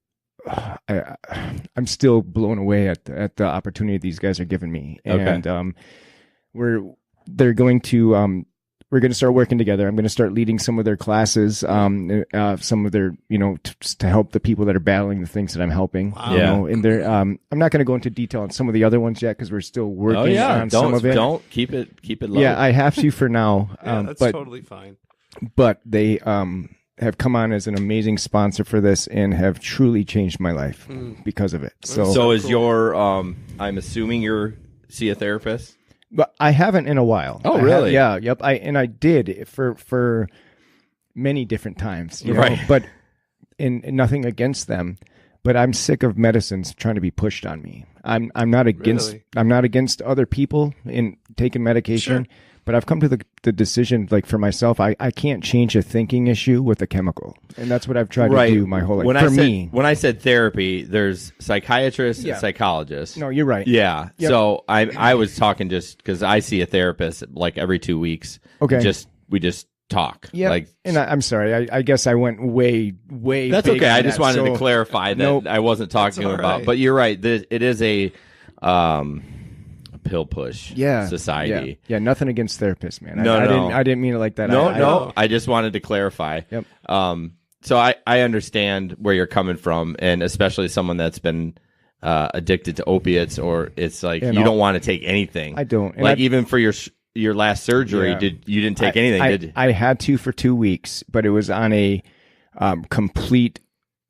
I'm still blown away at the opportunity these guys are giving me, and we're going to start working together. I'm going to start leading some of their classes, some of their to help the people that are battling the things that I'm helping. Wow. You Yeah. know, and they're I'm not going to go into detail on some of the other ones yet because we're still working Oh yeah. on some of it. Don't keep it low. Yeah, I have to for now. Yeah, that's but totally fine. but they have come on as an amazing sponsor for this and have truly changed my life because of it. So is cool. your I'm assuming you're see a therapist? But I haven't in a while. Oh, I have- really? yeah. Yep. I did for many different times. You know? Right. But and nothing against them. But I'm sick of medicines trying to be pushed on me. I'm not against Really? I'm not against other people in taking medication. Sure. But I've come to the decision, like for myself, I can't change a thinking issue with a chemical, and that's what I've tried to do my whole life. When I said therapy, there's psychiatrists Yeah. and psychologists. No, you're right. Yeah. Yep. So I was talking just because I see a therapist like every 2 weeks. Okay. We just talk. Yeah, Like and I'm sorry. I guess I went way. that's big okay. on I just that, wanted to so- clarify that Nope. I wasn't talking all about. right. But you're right. It is a pill push. Society. Yeah. Nothing against therapists, man. No, no. I didn't mean it like that. No. I just wanted to clarify. Yep. So I understand where you're coming from, and especially someone that's been addicted to opiates, or it's like And you all- don't want to take anything. I don't. And Like I- even for your last surgery, Yeah. you didn't take anything, did you? I had to for 2 weeks, but it was on a complete.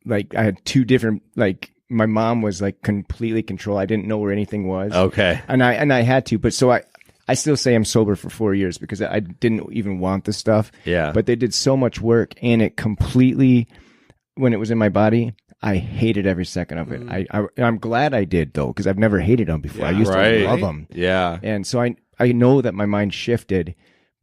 Like I had two different. Like my mom was like completely controlled. I didn't know where anything was. Okay. And I had to, but so I still say I'm sober for 4 years because I didn't even want the stuff. Yeah. But they did so much work, and it completely, when it was in my body, I hated every second of it. I'm glad I did though, because I've never hated them before. I used Right. to love them, Yeah. and so I know that my mind shifted,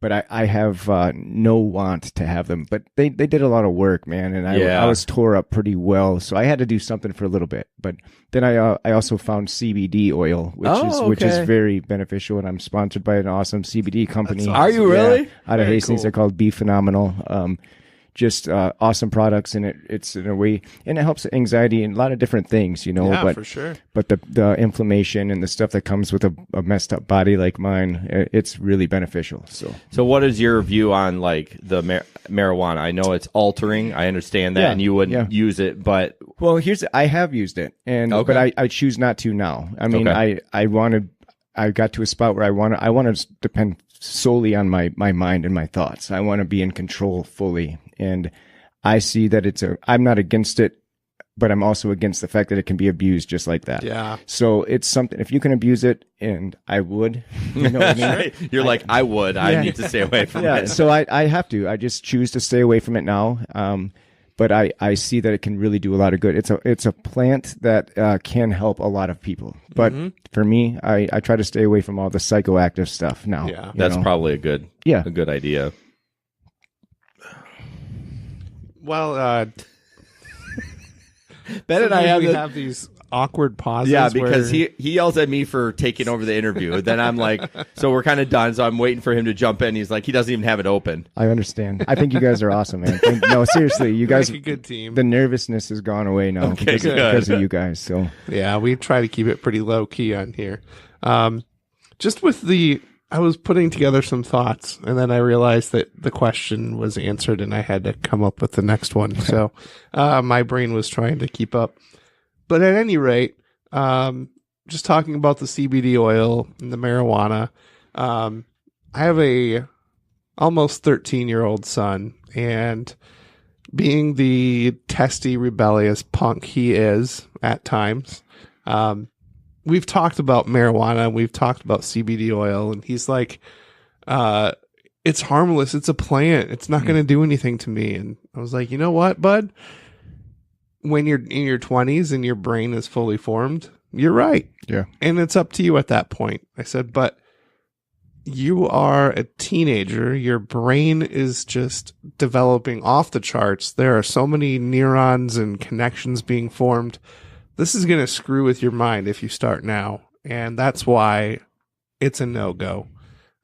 but I have no want to have them. But they did a lot of work, man, and Yeah. I was tore up pretty well, so I had to do something for a little bit. But then I also found CBD oil, which is okay. very beneficial, and I'm sponsored by an awesome CBD company. That's Are you really? Out of Very Hastings, cool. they're called Be Phenomenal. Just awesome products, and it's in a way, and it helps anxiety and a lot of different things, you know. Yeah, but for sure. but the inflammation and the stuff that comes with a messed up body like mine, it's really beneficial. So what is your view on like the marijuana? I know it's altering. I understand that, Yeah, and you wouldn't yeah. use it, but well, I have used it, and Okay. but I choose not to now. I mean, Okay. I got to a spot where I want to depend solely on my mind and my thoughts. I want to be in control fully, and I see that I'm not against it, but I'm also against the fact that it can be abused just like that. Yeah. So it's something, if you can abuse it, and I would, you know what I mean? you're like, I would. I Yeah. need to stay away from Yeah. it. So I have to. I just choose to stay away from it now. But I see that it can really do a lot of good. It's a plant that can help a lot of people. But for me, I try to stay away from all the psychoactive stuff now. Yeah. That's you know? probably a good Yeah. idea. Well, Ben and I have these awkward pauses. Yeah, because where... he yells at me for taking over the interview. Then I'm like, so we're kind of done. So I'm waiting for him to jump in. He's like, he doesn't even have it open. I understand. I think you guys are awesome, man. No, seriously, you guys, make a good team. The nervousness has gone away now because of you guys. So yeah, we try to keep it pretty low key on here. Just with I was putting together some thoughts, and then I realized that the question was answered, and I had to come up with the next one. So my brain was trying to keep up. But at any rate, just talking about the CBD oil and the marijuana, I have a almost 13-year-old son, and being the testy, rebellious punk he is at times, we've talked about marijuana, we've talked about CBD oil, and he's like, it's harmless, it's a plant, it's not going to do anything to me. And I was like, you know what, bud? When you're in your 20s and your brain is fully formed, you're right. Yeah. And it's up to you at that point. I said, but you are a teenager. Your brain is just developing off the charts. There are so many neurons and connections being formed. This is going to screw with your mind if you start now. And that's why it's a no-go.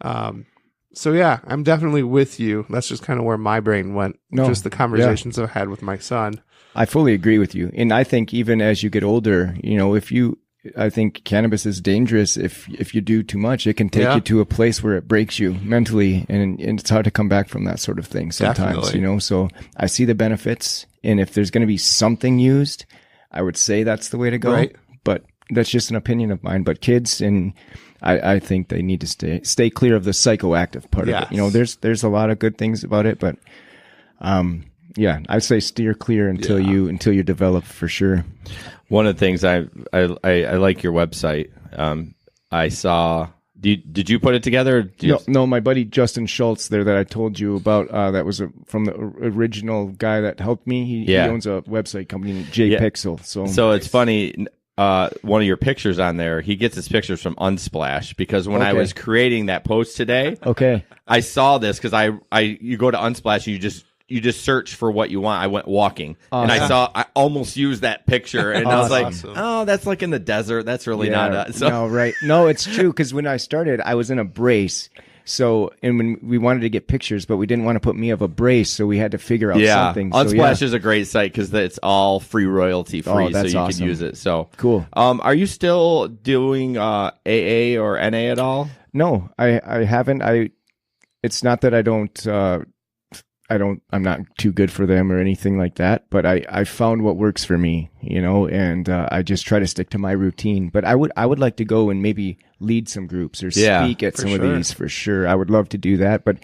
So yeah, I'm definitely with you. That's just kind of where my brain went. Just the conversations I've had with my son. I fully agree with you. And I think even as you get older, I think cannabis is dangerous. If you do too much, it can take you to a place where it breaks you mentally, and it's hard to come back from that sort of thing sometimes, Definitely. So I see the benefits. And if there's going to be something used, I would say that's the way to go. Right. But that's just an opinion of mine. But kids, and I think they need to stay clear of the psychoactive part of it. There's a lot of good things about it, but, yeah, I say steer clear until you develop for sure. One of the things I like your website. I saw. Did you put it together? No, my buddy Justin Schultz there that I told you about. That was from the original guy that helped me. He owns a website company, JPixel. So it's funny. One of your pictures on there, he gets his pictures from Unsplash, because when I was creating that post today, I saw this because you go to Unsplash and you just search for what you want. I went walking and I almost used that picture, and I was like, oh, that's like in the desert. That's really not. No, right. No, it's true. Cause when I started, I was in a brace. So, and when we wanted to get pictures, but we didn't want to put me of a brace. So we had to figure out something. Unsplash is a great site because it's all free, royalty free. So you can use it. So cool. Are you still doing, AA or NA at all? No, I haven't. It's not that I'm not too good for them or anything like that, but I found what works for me, and I just try to stick to my routine. But I would like to go and maybe lead some groups or speak at some of these for sure. I would love to do that, but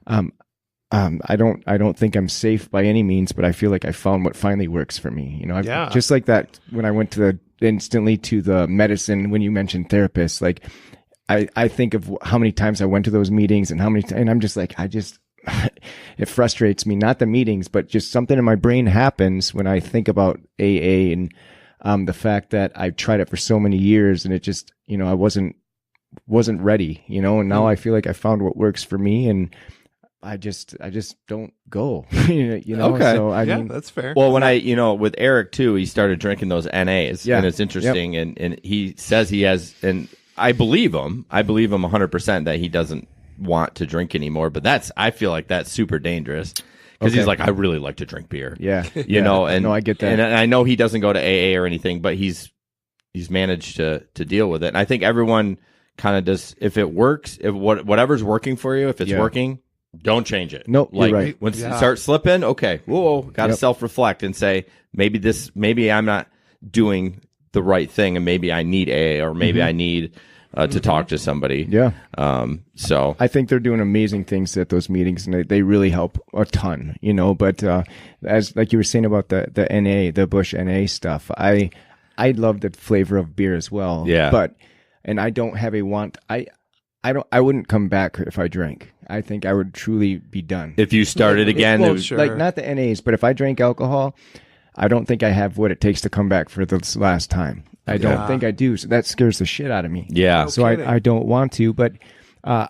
I don't think I'm safe by any means, but I feel like I found what finally works for me. Just like that when I went instantly to the medicine, when you mentioned therapists, like I think of how many times I went to those meetings and and I'm just like, it frustrates me, not the meetings, but just something in my brain happens when I think about AA and the fact that I've tried it for so many years and it just, I wasn't ready, and now I feel like I found what works for me, and I just don't go, Okay. So I mean, that's fair. Well, when with Eric too, he started drinking those NAs, and it's interesting, and he says he has, and I believe him 100% that he doesn't want to drink anymore, but I feel like that's super dangerous, because he's like, I really like to drink beer. And no, I get that, and I know he doesn't go to AA or anything, but he's managed to deal with it. And I think everyone kind of does. If it works, if whatever's working for you, if it's working, don't change it. No, you're right. Once you start slipping, got to self-reflect and say, maybe I'm not doing the right thing, and maybe I need AA, or maybe I need to talk to somebody. So I think they're doing amazing things at those meetings, and they really help a ton, but as like you were saying about the NA, the Bush NA stuff, I love the flavor of beer as well. And I don't have a want. I wouldn't come back if I drank. I think I would truly be done. If you started again, like not the NAs, but if I drank alcohol, I don't think I have what it takes to come back for this last time. I don't think I do. So that scares the shit out of me. So I don't want to, but I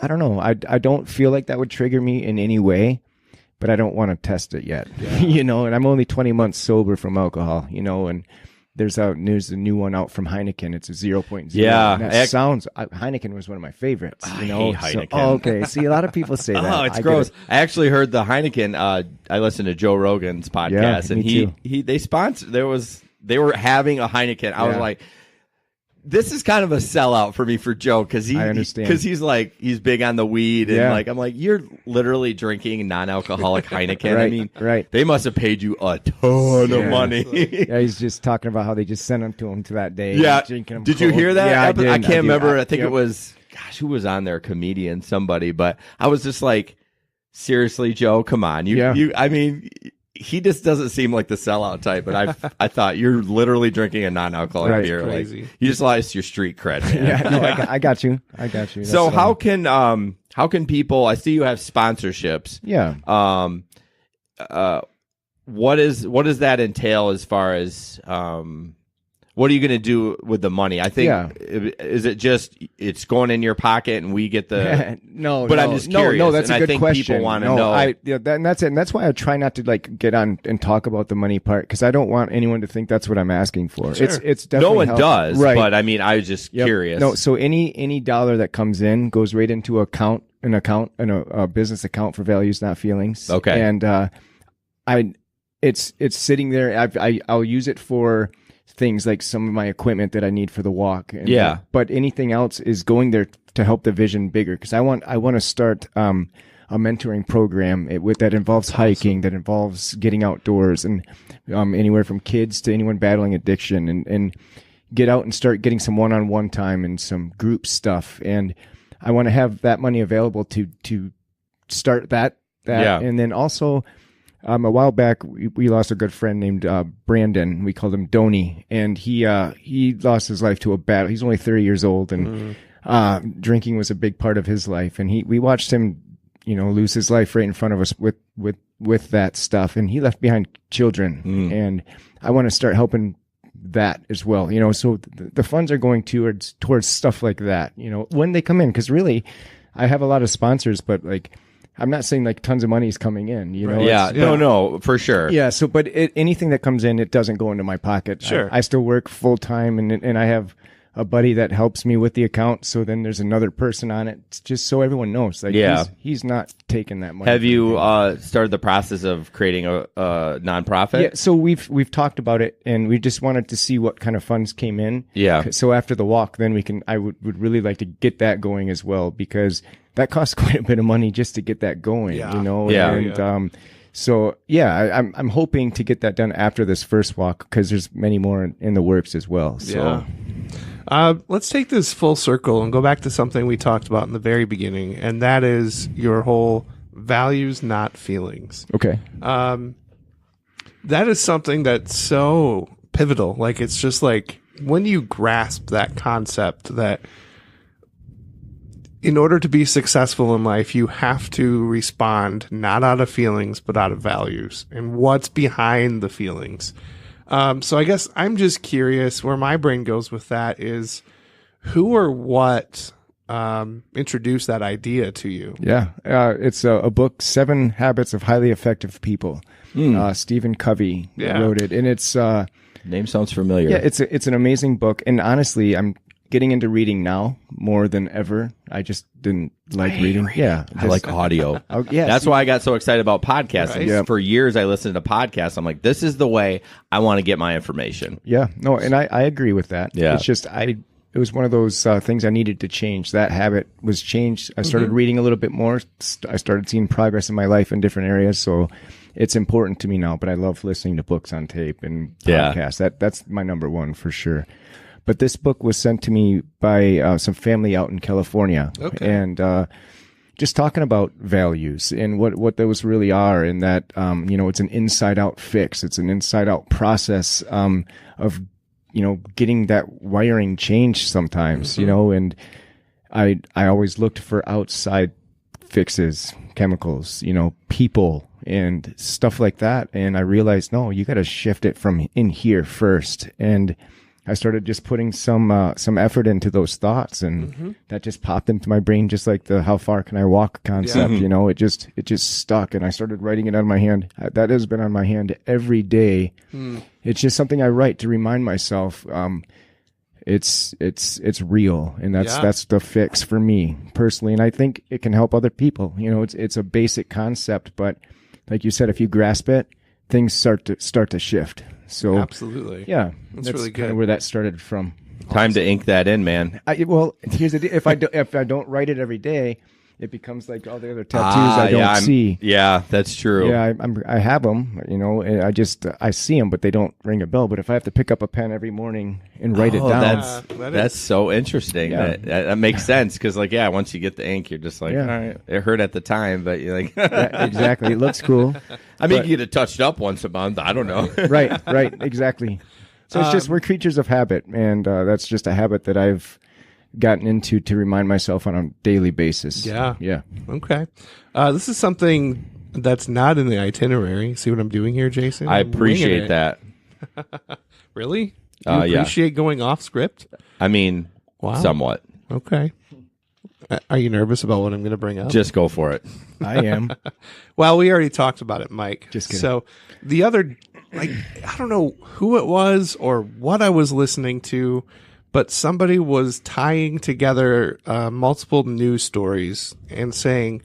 don't know. I don't feel like that would trigger me in any way, but I don't want to test it yet. You know, and I'm only 20 months sober from alcohol, you know, and there's a new one out from Heineken. It's a 0.0. Yeah. And that Heineken was one of my favorites. You know? I hate Heineken. Okay. See, a lot of people say that. Oh, it's gross. I actually heard the Heineken. I listened to Joe Rogan's podcast, and they sponsored. They were having a Heineken. I was like, this is kind of a sellout for me for Joe because I understand because he's big on the weed and I'm like you're literally drinking non-alcoholic Heineken. Right, I mean, right. They must have paid you a ton of money. Yeah, he's just talking about how they just sent them to him to that day. Yeah, drinking them did cold. you hear that? Yeah, I can't remember. I think yep. it was who was on there, comedian, somebody. But I was just like, seriously, Joe, come on, you. I mean. He just doesn't seem like the sellout type, but I thought you're literally drinking a non-alcoholic beer. Crazy. Like, you just lost your street cred, man. Yeah, no, I got you. That's so how can people? I see you have sponsorships. Yeah. What does that entail as far as what are you going to do with the money? I think is it just it's going in your pocket and we get the no? But I'm just curious. No, that's and a good I think question. People want to know. And that's it. And that's why I try not to like get on and talk about the money part because I don't want anyone to think that's what I'm asking for. Sure. It's definitely no one does, right? But I mean, I was just curious. No, so any dollar that comes in goes right into a business account for values, not feelings. Okay, and it's sitting there. I'll use it for things like some of my equipment that I need for the walk. And, but anything else is going there to help the vision bigger. Cause I want to start, a mentoring program that involves hiking, that involves getting outdoors and, anywhere from kids to anyone battling addiction and get out and start getting some one-on-one time and some group stuff. And I want to have that money available to start that. And then also, a while back, we lost a good friend named Brandon. We called him Donnie, and he lost his life to a battle. He's only 30 years old, and drinking was a big part of his life. And we watched him, lose his life right in front of us with that stuff. And he left behind children, and I want to start helping that as well. So the funds are going towards stuff like that. When they come in, because really, I have a lot of sponsors, but like. I'm not saying like tons of money is coming in, Right. Yeah, no, for sure. Yeah. So, but anything that comes in, it doesn't go into my pocket. Sure. I still work full time and I have a buddy that helps me with the account. So then there's another person on it. It's just so everyone knows. Like, he's not taking that money. Have you started the process of creating a nonprofit? Yeah. So we've talked about it and we just wanted to see what kind of funds came in. Yeah. So after the walk, then I would really like to get that going as well because that costs quite a bit of money just to get that going, Yeah. And, so I'm hoping to get that done after this first walk because there's many more in the works as well. So let's take this full circle and go back to something we talked about in the very beginning, and that is your whole values, not feelings. Okay. That is something that's so pivotal. Like, it's just like when you grasp that concept that in order to be successful in life, you have to respond not out of feelings, but out of values and what's behind the feelings. So I guess I'm just curious where my brain goes with that is who or what introduced that idea to you? Yeah. It's a book, 7 Habits of Highly Effective People. Stephen Covey wrote it. And it's name sounds familiar. Yeah, it's an amazing book. And honestly, I'm getting into reading now more than ever. I just didn't like reading. Yeah. I like audio. Yeah. That's why I got so excited about podcasting. Right. Yeah. For years, I listened to podcasts. I'm like, this is the way I want to get my information. Yeah. No, and I agree with that. Yeah. It's just, it was one of those things I needed to change. That habit was changed. I started reading a little bit more. I started seeing progress in my life in different areas. So it's important to me now, but I love listening to books on tape and podcasts. That's my number one for sure. But this book was sent to me by some family out in California. Okay. And just talking about values and what those really are, and that, it's an inside-out fix. It's an inside-out process of, getting that wiring changed sometimes, and I always looked for outside fixes, chemicals, people and stuff like that. And I realized, no, you got to shift it from in here first. And I started just putting some effort into those thoughts, and that just popped into my brain, just like the "how far can I walk" concept. You know, it just stuck, and I started writing it on my hand. That has been on my hand every day. It's just something I write to remind myself. It's real, and that's the fix for me personally, and I think it can help other people. You know, it's a basic concept, but like you said, if you grasp it, things start to shift. So absolutely, yeah, that's really good. Kind of where that started from. Time to ink that in, man. Well, here's the deal. If I don't write it every day, it becomes like all the other tattoos I don't see. Yeah, that's true. Yeah, I have them, you know, and I see them, but they don't ring a bell. But if I have to pick up a pen every morning and write it down, that's so interesting. Yeah. That makes sense because, like, once you get the ink, you're just like, all right, it hurt at the time, but you're like, yeah, exactly. It looks cool. I mean, you get it touched up once a month. I don't know. Right, exactly. So it's just we're creatures of habit, and that's just a habit that I've gotten into to remind myself on a daily basis. Yeah. Okay. This is something that's not in the itinerary. See what I'm doing here, Jason? I appreciate that. Really? You appreciate going off script? I mean, somewhat. Okay. Are you nervous about what I'm going to bring up? Just go for it. I am. Well, we already talked about it, Mike. Just kidding. So the other, I don't know who it was or what I was listening to, but somebody was tying together multiple news stories and saying,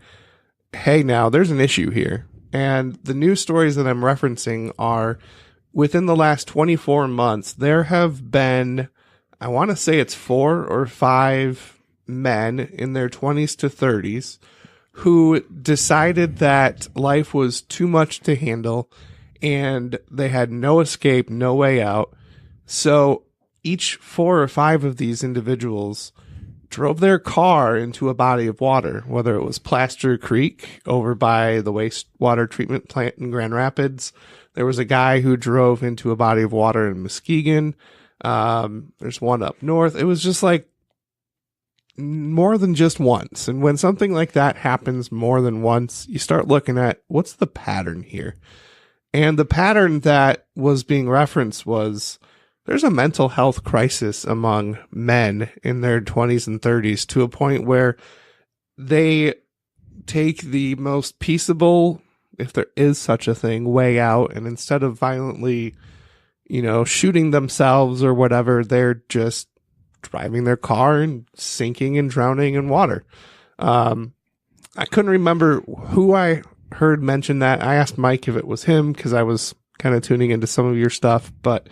hey, now there's an issue here. And the news stories that I'm referencing are within the last 24 months, there have been, I want to say it's 4 or 5 men in their 20s to 30s who decided that life was too much to handle and they had no escape, no way out. So each 4 or 5 of these individuals drove their car into a body of water, whether it was Plaster Creek over by the wastewater treatment plant in Grand Rapids. There was a guy who drove into a body of water in Muskegon. There's one up north. It was just like more than just once. And when something like that happens more than once, you start looking at what's the pattern here. And the pattern that was being referenced was there's a mental health crisis among men in their 20s and 30s to a point where they take the most peaceable, if there is such a thing, way out. And instead of violently, shooting themselves or whatever, they're just driving their car and sinking and drowning in water. I couldn't remember who I heard mention that. I asked Mike if it was him because I was kind of tuning into some of your stuff, but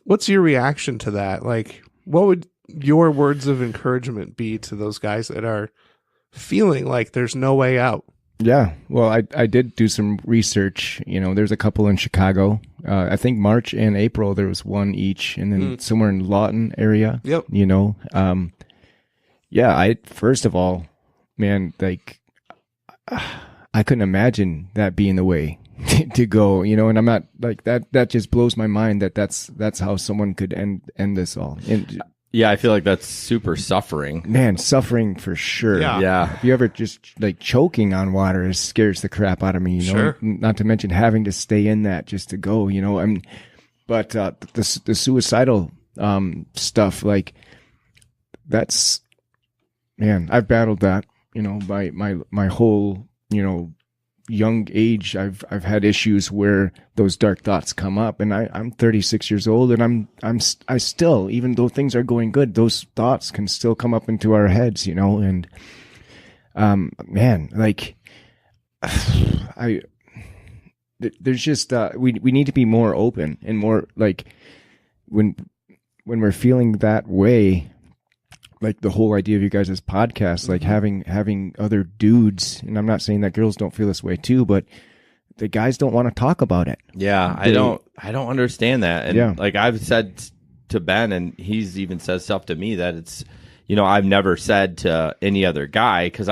what's your reaction to that? Like, what would your words of encouragement be to those guys that are feeling like there's no way out? Yeah, well, I did do some research. There's a couple in Chicago. I think March and April there was one each, and then somewhere in Lawton area. Yep. First of all, man, like I couldn't imagine that being the way to go. And I'm not like that. That just blows my mind that's how someone could end this all. And, yeah, I feel like that's super suffering. Man, suffering for sure. Yeah. If you ever just like choking on water, it scares the crap out of me, Sure. Not to mention having to stay in that just to go, but the suicidal stuff, like that's, man, I've battled that, by my whole, young age. I've had issues where those dark thoughts come up, and I'm 36 years old, and I still, even though things are going good, those thoughts can still come up into our heads, and man, like there's just we need to be more open and more like when we're feeling that way. Like the whole idea of you guys' podcast, like having other dudes, and I'm not saying that girls don't feel this way too, but the guys don't want to talk about it. Yeah, I don't understand that. And like I've said to Ben, and he's even said stuff to me that it's, I've never said to any other guy because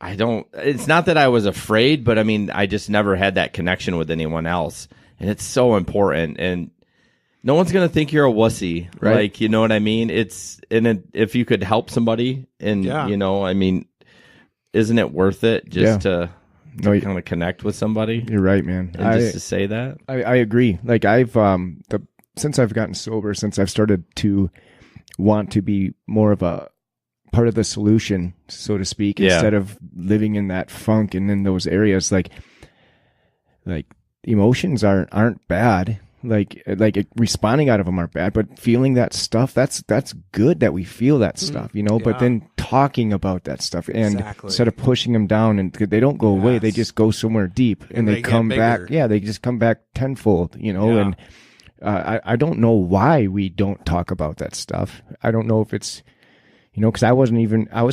it's not that I was afraid, but I mean, I just never had that connection with anyone else. And it's so important. And no one's going to think you're a wussy, right? Like, you know what I mean? If you could help somebody and, I mean, isn't it worth it just to to kind of connect with somebody. You're right, man. And just to say that. I agree. Like I've since I've gotten sober, since I've started to want to be more of a part of the solution, so to speak, instead of living in that funk and in those areas, like emotions aren't bad. Like responding out of them aren't bad, but feeling that stuff, that's good that we feel that stuff, but then talking about that stuff and instead of pushing them down, and they don't go away, they just go somewhere deep and they come back. Yeah. They just come back tenfold, and I don't know why we don't talk about that stuff. I don't know if it's, because I was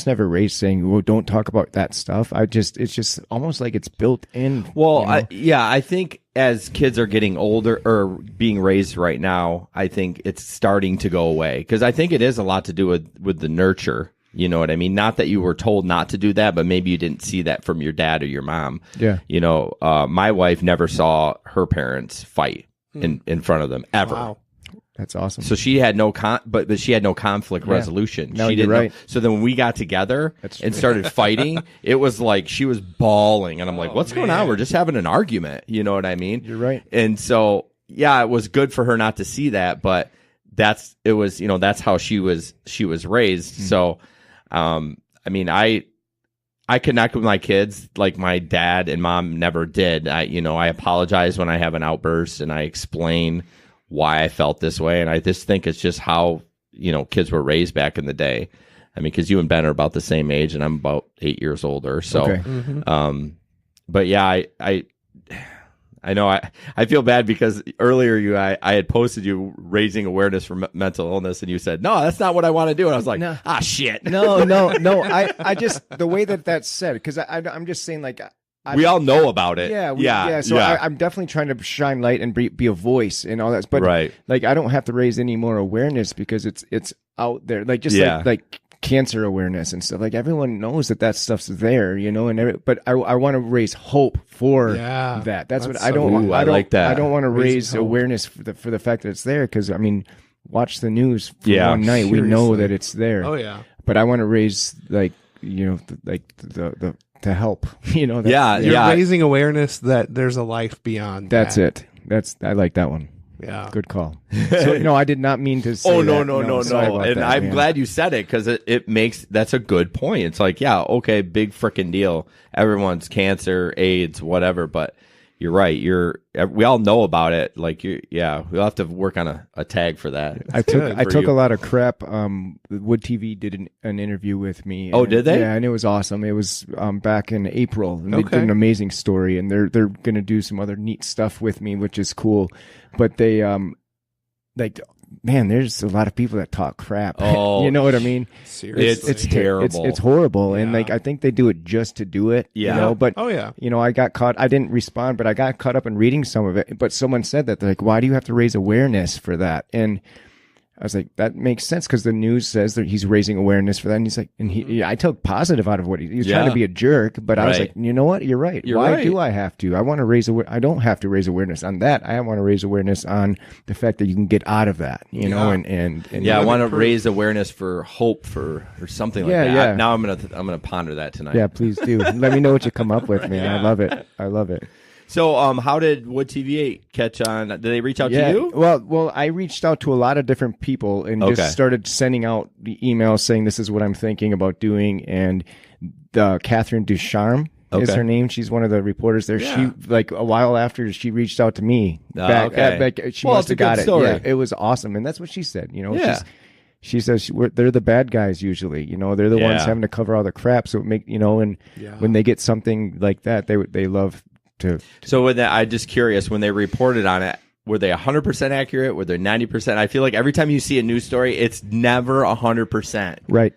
never raised saying, well, don't talk about that stuff. It's just almost like it's built in. Well, I think as kids are getting older or being raised right now, I think it's starting to go away, because I think it is a lot to do with the nurture. You know what I mean? Not that you were told not to do that, but maybe you didn't see that from your dad or your mom. Yeah. My wife never saw her parents fight in front of them ever. Wow. That's awesome. So she had but she had no conflict resolution. No, she you're right. So then when we got together and started fighting, it was like she was bawling, and I'm like, "What's going on? We're just having an argument." You know what I mean? You're right. And so it was good for her not to see that, but that's how she was raised. Mm-hmm. So, I connect with my kids like my dad and mom never did. I apologize when I have an outburst, and I explain why I felt this way. And I just think it's just how, kids were raised back in the day. I mean, because you and Ben are about the same age, and I'm about 8 years older. So, okay. But yeah, I know I feel bad because earlier I had posted you raising awareness for mental illness, and you said, no, that's not what I want to do. And I was like, shit. No. I just, the way that's said, because I'm just saying, like, we all know about it. Yeah. So I'm definitely trying to shine light and be a voice and all that. But like, I don't have to raise any more awareness because it's out there. Like like cancer awareness and stuff. Like everyone knows that stuff's there, but I want to raise hope for that. That's what I don't. I like that. I don't want to raise awareness for the fact that it's there, because watch the news for one night. Seriously. We know that it's there. Oh yeah. But I want to raise the to help, You're raising awareness that there's a life beyond. That's it. I like that one. Yeah. Good call. So, no, I did not mean to say no. And I'm glad you said it, because that's a good point. It's like, okay, big freaking deal. Everyone's cancer, AIDS, whatever, but you're right. We all know about it. Like we'll have to work on a tag for that. I took a lot of crap. Wood TV did an interview with me. Oh, did they? Yeah, and it was awesome. It was back in April, and they did an amazing story. And they're going to do some other neat stuff with me, which is cool. But they man, there's a lot of people that talk crap. Oh, you know what I mean? Seriously, it's terrible. It's horrible, and I think they do it just to do it. Yeah. But I got caught. I didn't respond, but I got caught up in reading some of it. But someone said that, they're like, "Why do you have to raise awareness for that?" And I was like, that makes sense, because the news says that he's raising awareness for that. And he's like, I took positive out of what he was trying to be a jerk, but I was like, you know what? You're right. Why do I have to? I want to I don't have to raise awareness on that. I want to raise awareness on the fact that you can get out of that, and I want to raise awareness for hope or something like that. Yeah. Now I'm going to ponder that tonight. Yeah, please do. Let me know what you come up with, man. I love it. So, how did Wood TV catch on? Did they reach out to you? Well, I reached out to a lot of different people and just started sending out the emails saying this is what I'm thinking about doing. And Catherine Ducharme is her name. She's one of the reporters there. Yeah. She, like, a while after, she reached out to me. She must have got it. Yeah, it was awesome, and that's what she said. She says they're the bad guys usually. They're the ones having to cover all the crap. So when they get something like that, they love. So I'm just curious, when they reported on it, were they 100% accurate? Were they 90%? I feel like every time you see a news story, it's never 100%. Right.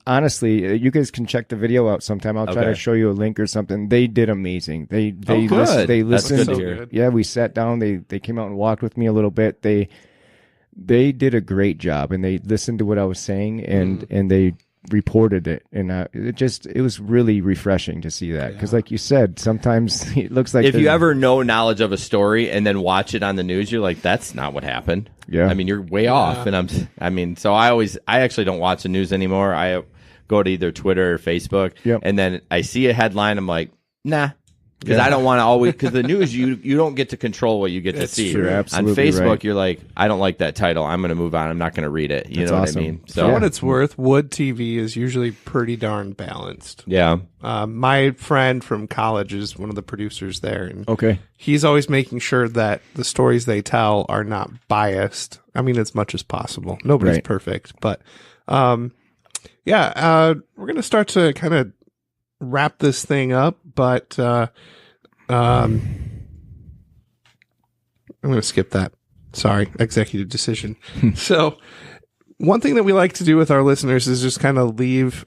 Honestly, you guys can check the video out sometime. I'll try to show you a link or something. They did amazing. They listened. That's good to hear. Yeah, we sat down. They came out and walked with me a little bit. They did a great job, and they listened to what I was saying, and they reported it, and it was really refreshing to see that, because like you said, sometimes it looks like if you ever know knowledge of a story and then watch it on the news, you're like, that's not what happened. I mean, you're way off. And so I actually don't watch the news anymore. I go to either Twitter or Facebook, and then I see a headline, I'm like, nah, Because I don't want to always, because the news, you don't get to control what you get to see. True, on absolutely Facebook, right. You're like, I don't like that title. I'm going to move on. I'm not going to read it. You That's know awesome. what I mean? For what it's worth, Wood TV is usually pretty darn balanced. Yeah. My friend from college is one of the producers there, and Okay. he's always making sure that the stories they tell are not biased. I mean, as much as possible. Nobody's Right. perfect, but we're going to start to kind of wrap this thing up, but I'm going to skip that. Sorry, executive decision. So one thing that we like to do with our listeners is just kind of leave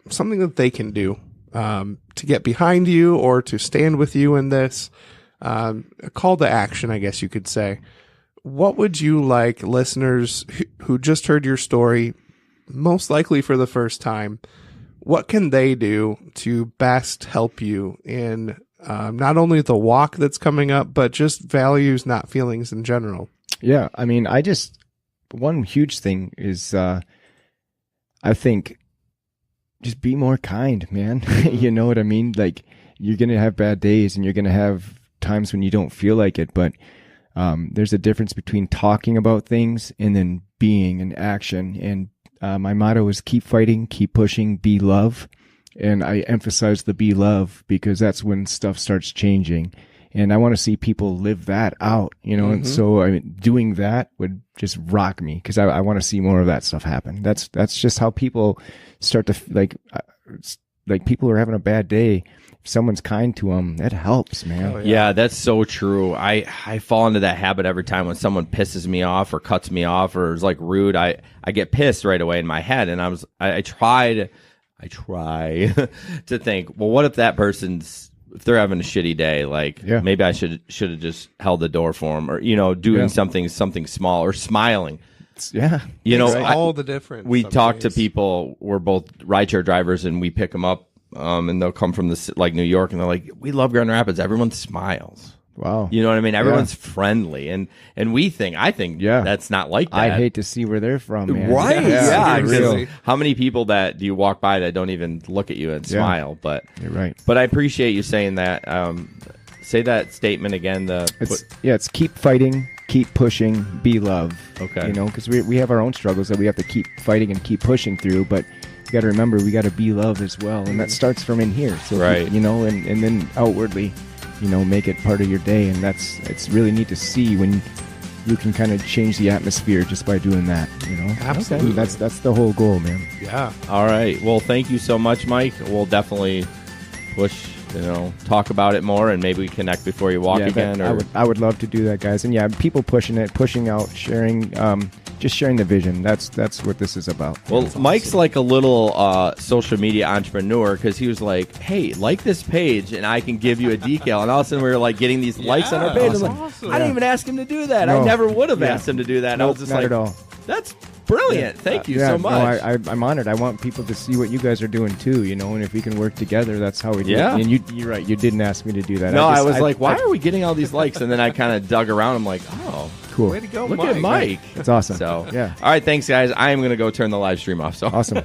something that they can do to get behind you or to stand with you in this. A call to action, I guess you could say. What would you like listeners who just heard your story, most likely for the first time, what can they do to best help you in not only the walk that's coming up, but just values, not feelings in general? Yeah. I mean, one huge thing is, I think just be more kind, man. You know what I mean? Like, you're going to have bad days and you're going to have times when you don't feel like it, but there's a difference between talking about things and then being in action. And my motto is keep fighting, keep pushing, be love. And I emphasize the be love because that's when stuff starts changing. And I want to see people live that out, you know? And so doing that would just rock me because I want to see more of that stuff happen. That's just how people start to like people are having a bad day. If someone's kind to them, that helps, man. Oh, Yeah, that's so true. I fall into that habit every time when someone pisses me off or cuts me off or is like rude. I get pissed right away in my head, and I try to think, well, what if that if they're having a shitty day, like maybe I should have just held the door for them, or doing something small or smiling. All the difference. We talk to people. We're both rideshare drivers, and we pick them up. And they'll come from New York, and they're like, "We love Grand Rapids. Everyone smiles." Wow. You know what I mean? Everyone's friendly, and I think that's not like that. I'd hate to see where they're from, man. Right? Yeah. Really. How many people that do you walk by that don't even look at you and smile? But you're right. But I appreciate you saying that. Say that statement again. It's keep fighting, keep pushing, be love. Okay. Because we have our own struggles that we have to keep fighting and keep pushing through, but you got to remember we got to be love as well, and that starts from in here. So right. And then outwardly, make it part of your day, and it's really neat to see when you can kind of change the atmosphere just by doing that. Absolutely. That's the whole goal, man. Yeah. All right. Well, thank you so much, Mike. We'll definitely push. Talk about it more, and maybe we connect before you walk again. I would love to do that, guys. And people pushing out, sharing, just sharing the vision. That's what this is about. Well, Mike's like a little social media entrepreneur because he was like, "Hey, like this page, and I can give you a decal." And all of a sudden, we were like getting these likes on our page. Awesome. I didn't even ask him to do that. No. I never would have asked him to do that. And I was just not like, at all. "That's brilliant. Thank you so much." No, I'm honored. I want people to see what you guys are doing too, and if we can work together, that's how we do it. And you're right. You didn't ask me to do that. No, I was like, why are we getting all these likes? And then I kind of dug around. I'm like, oh, cool. Way to go, look Mike. at Mike. That's awesome. So, yeah. All right, thanks, guys. I am going to go turn the live stream off. So Awesome.